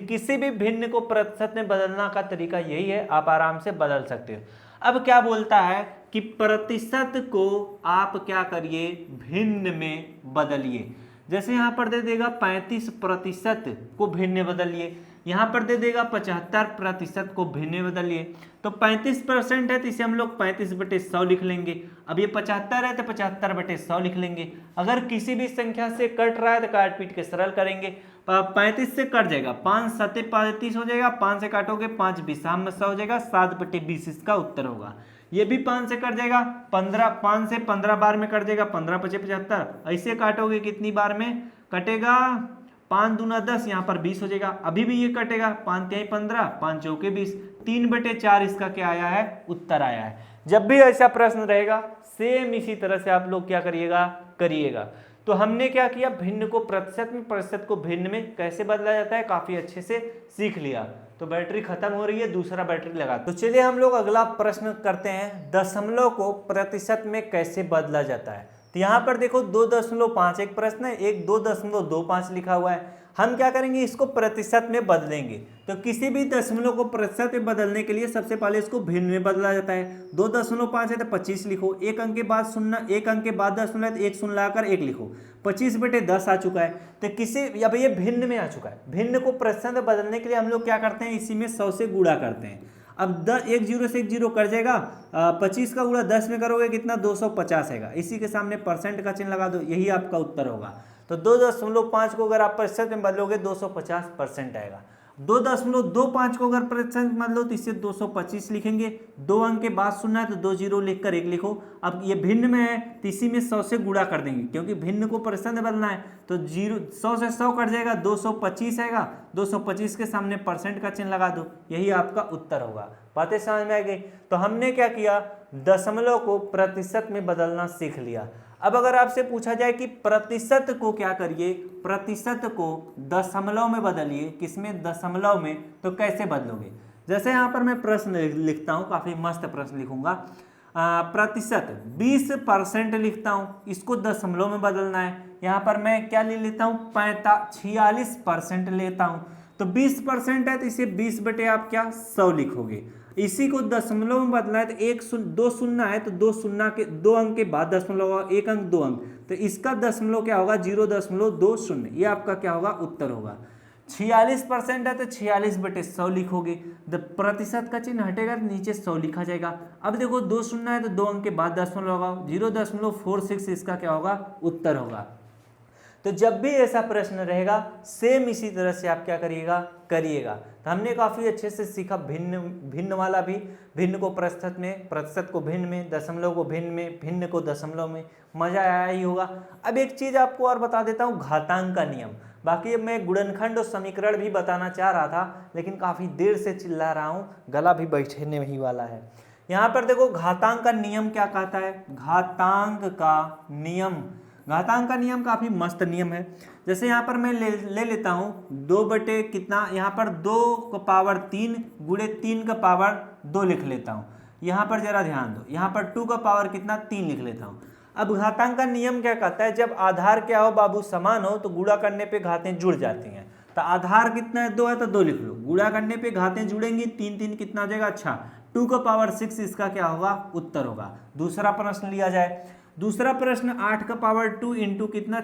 किसी भी भिन्न को प्रतिशत में बदलना का तरीका यही है, आप आराम से बदल सकते हो। अब क्या बोलता है कि प्रतिशत को आप क्या करिए? भिन्न में बदलिए। जैसे यहाँ पर दे देगा 35% को भिन्न बदलिए, यहाँ पर दे देगा 75% को भिन्न बदलिए। तो 35% है तो इसे हम लोग 35/100 लिख लेंगे। अब ये 75 है तो 75/100 लिख लेंगे। अगर किसी भी संख्या से कट रहा है तो काट पीट के सरल करेंगे। 35 से कट जाएगा, 5 7 35 हो जाएगा, 5 से काटोगे 5 20 में 100 हो जाएगा, 7/20 इसका उत्तर होगा। ये भी 5 से कट जाएगा, 5 से 15 बार में कट जाएगा, 15 5 75। ऐसे काटोगे कितनी बार में कटेगा? 5 दूना 10, यहाँ पर 20 हो जाएगा। अभी भी ये कटेगा, 5 3 15, 5 चौके 20, 3/4 इसका क्या आया है? उत्तर आया है। जब भी ऐसा प्रश्न रहेगा सेम इसी तरह से आप लोग क्या करिएगा। तो हमने क्या किया? भिन्न को प्रतिशत में, प्रतिशत को भिन्न में कैसे बदला जाता है काफी अच्छे से सीख लिया। तो बैटरी खत्म हो रही है, दूसरा बैटरी लगा। तो चलिए हम लोग अगला प्रश्न करते हैं, दशमलव को प्रतिशत में कैसे बदला जाता है। तो यहाँ पर देखो 2.5 एक प्रश्न है, एक 2.25 लिखा हुआ है। हम क्या करेंगे? इसको प्रतिशत में बदलेंगे। तो किसी भी दशमलव को प्रतिशत में बदलने के लिए सबसे पहले इसको भिन्न में बदला जाता है। 2.5 है तो 25 लिखो, एक अंक के बाद शून्य, एक अंक के बाद दशमलव है तो एक शून्य लाकर 1 लिखो। 25/10 आ चुका है। तो अब ये भिन्न में आ चुका है। भिन्न को प्रतिशत में बदलने के लिए हम लोग क्या करते हैं? इसी में 100 से गुणा करते हैं। अब 1 0 से 1 0 कर जाएगा, 25 का गुणा 10 में करोगे कितना? 250 आएगा। इसी के सामने परसेंट का चिन्ह लगा दो, यही आपका उत्तर होगा। तो 2.5 को अगर आप प्रतिशत में बदलोगे 250% आएगा। 2.25 को अगर प्रतिशत में बदलो तो इससे 225 लिखेंगे। 2 अंक के बाद शून्य है तो 2 0 लिखकर 1 लिखो। अब ये भिन्न में है तो इसी में 100 से गुणा कर देंगे, क्योंकि भिन्न को प्रतिशत में बदलना है। तो 100 से 100 कट जाएगा, 225 आएगा। 225 के सामने परसेंट का चिन्ह लगा दो, यही आपका उत्तर होगा। बातें समझ में आ गई। तो हमने क्या किया, दशमलव को प्रतिशत में बदलना सीख लिया। अब अगर आपसे पूछा जाए कि प्रतिशत को क्या करिए, प्रतिशत को दशमलव में बदलिए, किसमें, दशमलव में, तो कैसे बदलोगे। जैसे यहाँ पर मैं प्रश्न लिखता हूँ, काफी मस्त प्रश्न लिखूंगा। प्रतिशत 20% लिखता हूँ, इसको दशमलव में बदलना है। यहाँ पर मैं क्या ले लेता हूँ, 46% लेता हूँ। तो 20% है तो इसे 20 बटे आप क्या 100 लिखोगे। इसी को दशमलव में बदलना है तो दो शून्य है तो दो शून्य के 2 अंक के बाद दशमलव होगा, 1 अंक 2 अंक, तो इसका दशमलव क्या होगा 0.20। ये आपका क्या होगा, उत्तर होगा। 46% है तो 46 बटे 100 लिखोगे। प्रतिशत का चिन्ह हटेगा तो नीचे 100 लिखा जाएगा। अब देखो 2 शून्य है तो 2 अंक के बाद दशमलव होगा, 0.46 इसका क्या होगा, उत्तर होगा। तो जब भी ऐसा प्रश्न रहेगा सेम इसी तरह से आप क्या करिएगा, करिएगा। तो हमने काफी अच्छे से सीखा भिन्न वाला भी, भिन्न को प्रतिशत में, प्रतिशत को भिन्न में, दशमलव को भिन्न में, भिन्न को दशमलव में। मजा आया ही होगा। अब एक चीज आपको और बता देता हूँ, घातांक का नियम। बाकी अब मैं गुणनखंड और समीकरण भी बताना चाह रहा था, लेकिन काफी देर से चिल्ला रहा हूँ, गला भी बैठने ही वाला है। यहाँ पर देखो घातांक का नियम क्या कहता है, घातांक का नियम, घातांक का नियम काफी मस्त नियम है। जैसे यहाँ पर मैं ले लेता हूँ 2 बटे कितना, यहाँ पर 2 का पावर 3 गुणे 3 का पावर 2 लिख लेता हूँ। यहाँ पर जरा ध्यान दो, यहाँ पर 2 का पावर कितना 3 लिख लेता हूँ। अब घातांक का नियम क्या कहता है, जब आधार क्या हो बाबू समान हो तो गुणा करने पे घातें जुड़ जाती हैं। तो आधार कितना है 2 है तो 2 लिख लो, गुणा करने पे घातें जुड़ेंगी, 3 3 कितना हो जाएगा, अच्छा 2 का पावर 6 इसका क्या होगा, उत्तर होगा। दूसरा प्रश्न लिया जाए, दूसरा प्रश्न 8 का पावर 2 इंटू कितना,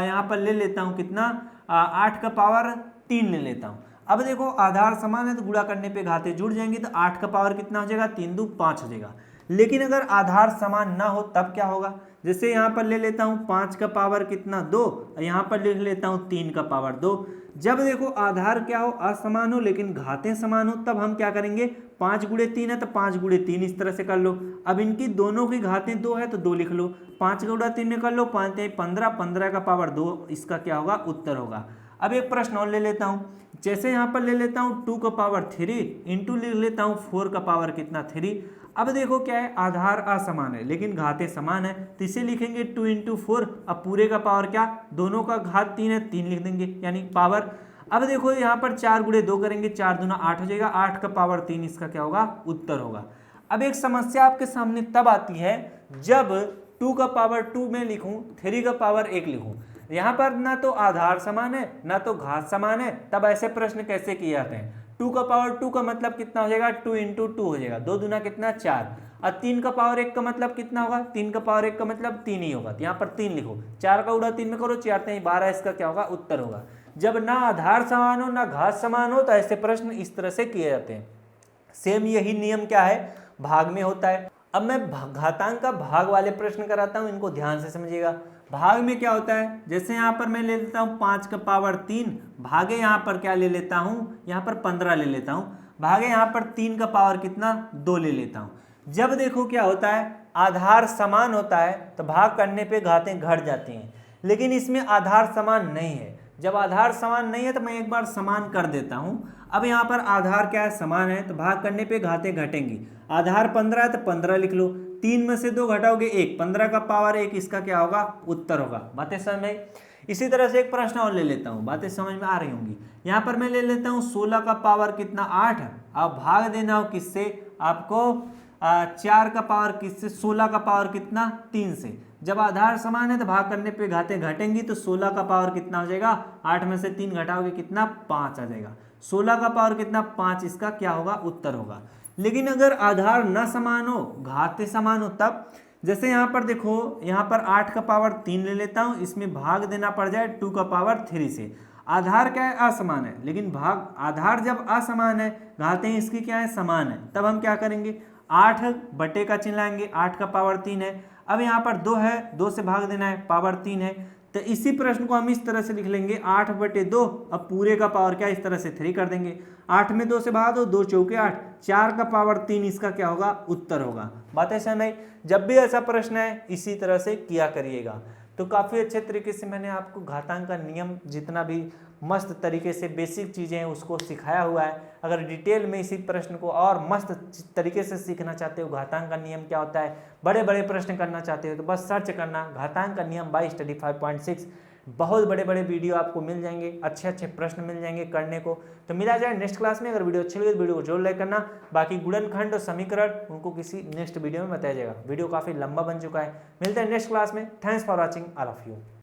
यहाँ पर ले लेता हूँ कितना, 8 का पावर 3 ले लेता हूँ। अब देखो आधार समान है तो गुणा करने पे घातें जुड़ जाएंगी, तो 8 का पावर कितना हो जाएगा, 3 2 5 हो जाएगा। लेकिन अगर आधार समान ना हो तब क्या होगा, जैसे यहाँ पर ले लेता हूँ 5 का पावर कितना 2, यहाँ पर लिख लेता हूँ 3 का पावर 2। जब देखो आधार क्या हो, असमान हो लेकिन घातें समान हो, तब हम क्या करेंगे, 5 गुणे 3 है तो 5 गुणे 3 इस तरह से कर लो। अब इनकी दोनों की घातें 2 है तो 2 लिख लो, 5 गुणा 3 में कर लो, 5 15, 15 का पावर 2 इसका क्या होगा, उत्तर होगा। अब एक प्रश्न और ले लेता हूँ, जैसे यहाँ पर ले लेता हूँ 2 का पावर 3 इंटू ले लेता हूँ 4 का पावर कितना 3। अब देखो क्या है, आधार असमान है लेकिन घातें समान है, तो इसे लिखेंगे 2 इंटू 4। अब पूरे का पावर क्या, दोनों का घात 3 है, 3 लिख देंगे यानी पावर। अब देखो यहाँ पर 4 गुणे 2 करेंगे, 4 दूना 8 हो जाएगा, 8 का पावर 3 इसका क्या होगा, उत्तर होगा। अब एक समस्या आपके सामने तब आती है जब 2 का पावर 2 में लिखूं, 3 का पावर 1 लिखूं। यहाँ पर ना तो आधार समान है ना तो घात समान है, तब ऐसे प्रश्न कैसे किए जाते हैं। 2 का पावर 2 का मतलब कितना हो जाएगा, 2 इंटू 2 हो जाएगा, 2 दूना कितना 4। और 3 का पावर 1 का मतलब कितना होगा, 3 का पावर 1 का मतलब 3 ही होगा, तो यहाँ पर 3 लिखो, 4 का गुणा 3 में करो, 4 3 12 इसका क्या होगा, उत्तर होगा। जब ना आधार समान हो ना घात समान हो तो ऐसे प्रश्न इस तरह से किए जाते हैं। सेम यही नियम क्या है, भाग में होता है। अब मैं घातांक का भाग वाले प्रश्न कराता हूं, इनको ध्यान से समझिएगा। भाग में क्या होता है, जैसे यहाँ पर मैं ले लेता हूँ 5 का पावर 3 भागे यहाँ पर क्या ले लेता हूँ, यहाँ पर 15 ले लेता हूँ, भागे यहाँ पर 3 का पावर कितना 2 ले लेता हूँ। जब देखो क्या होता है, आधार समान होता है तो भाग करने पे घातें घट जाती हैं, लेकिन इसमें आधार समान नहीं है। जब आधार समान नहीं है तो मैं एक बार समान कर देता हूं। अब यहाँ पर आधार क्या है, समान है, तो भाग करने पे घातें घटेंगी। आधार 15 है तो 15 लिख लो, 3 में से 2 घटाओगे 1, 15 का पावर 1 इसका क्या होगा, उत्तर होगा। बातें समझ में? इसी तरह से एक प्रश्न और ले लेता हूँ, बातें समझ में आ रही होंगी। यहाँ पर मैं ले लेता हूँ 16 का पावर कितना 8, अब भाग देना हो किससे, आपको 4 का पावर किससे, 16 का पावर कितना 3 से। जब आधार समान है तो भाग करने पे घातें घटेंगी, तो 16 का पावर कितना हो जाएगा, 8 में से 3 घटाओगे कितना 5 आ जाएगा। 16 का पावर कितना 5 इसका क्या होगा, उत्तर होगा। लेकिन अगर आधार न समान हो घातें समान हो तब, जैसे यहाँ पर देखो, यहाँ पर 8 का पावर 3 ले लेता हूँ, इसमें भाग देना पड़ जाए 2 का पावर 3 से। आधार क्या है, असमान है, लेकिन भाग आधार जब असमान है घातें इसकी क्या है, समान है, तब हम क्या करेंगे 8 बटे का चिन्ह लाएंगे, 8 का पावर 3 है। अब यहाँ पर 2 है, 2 से भाग देना है, पावर 3 है, तो इसी प्रश्न को हम इस तरह से लिख लेंगे 8 बटे 2, अब पूरे का पावर क्या इस तरह से 3 कर देंगे। 8 में 2 से भाग दो, 2 चौके 8, 4 का पावर 3 इसका क्या होगा, उत्तर होगा। बात है समझ? जब भी ऐसा प्रश्न है इसी तरह से किया करिएगा। तो काफ़ी अच्छे तरीके से मैंने आपको घातांक का नियम जितना भी मस्त तरीके से बेसिक चीज़ें हैं उसको सिखाया हुआ है। अगर डिटेल में इसी प्रश्न को और मस्त तरीके से सीखना चाहते हो, घातांक का नियम क्या होता है, बड़े बड़े प्रश्न करना चाहते हो, तो बस सर्च करना घातांक का नियम बाय स्टडी 5.6। बहुत बड़े बड़े वीडियो आपको मिल जाएंगे, अच्छे अच्छे प्रश्न मिल जाएंगे करने को। तो मिला जाए नेक्स्ट क्लास में। अगर वीडियो अच्छी लगी तो वीडियो को जरूर लाइक करना। बाकी गुणनखंड और समीकरण उनको किसी नेक्स्ट वीडियो में बताया जाएगा। वीडियो काफ़ी लंबा बन चुका है। मिलते हैं नेक्स्ट क्लास में। Thanks for watching all of you.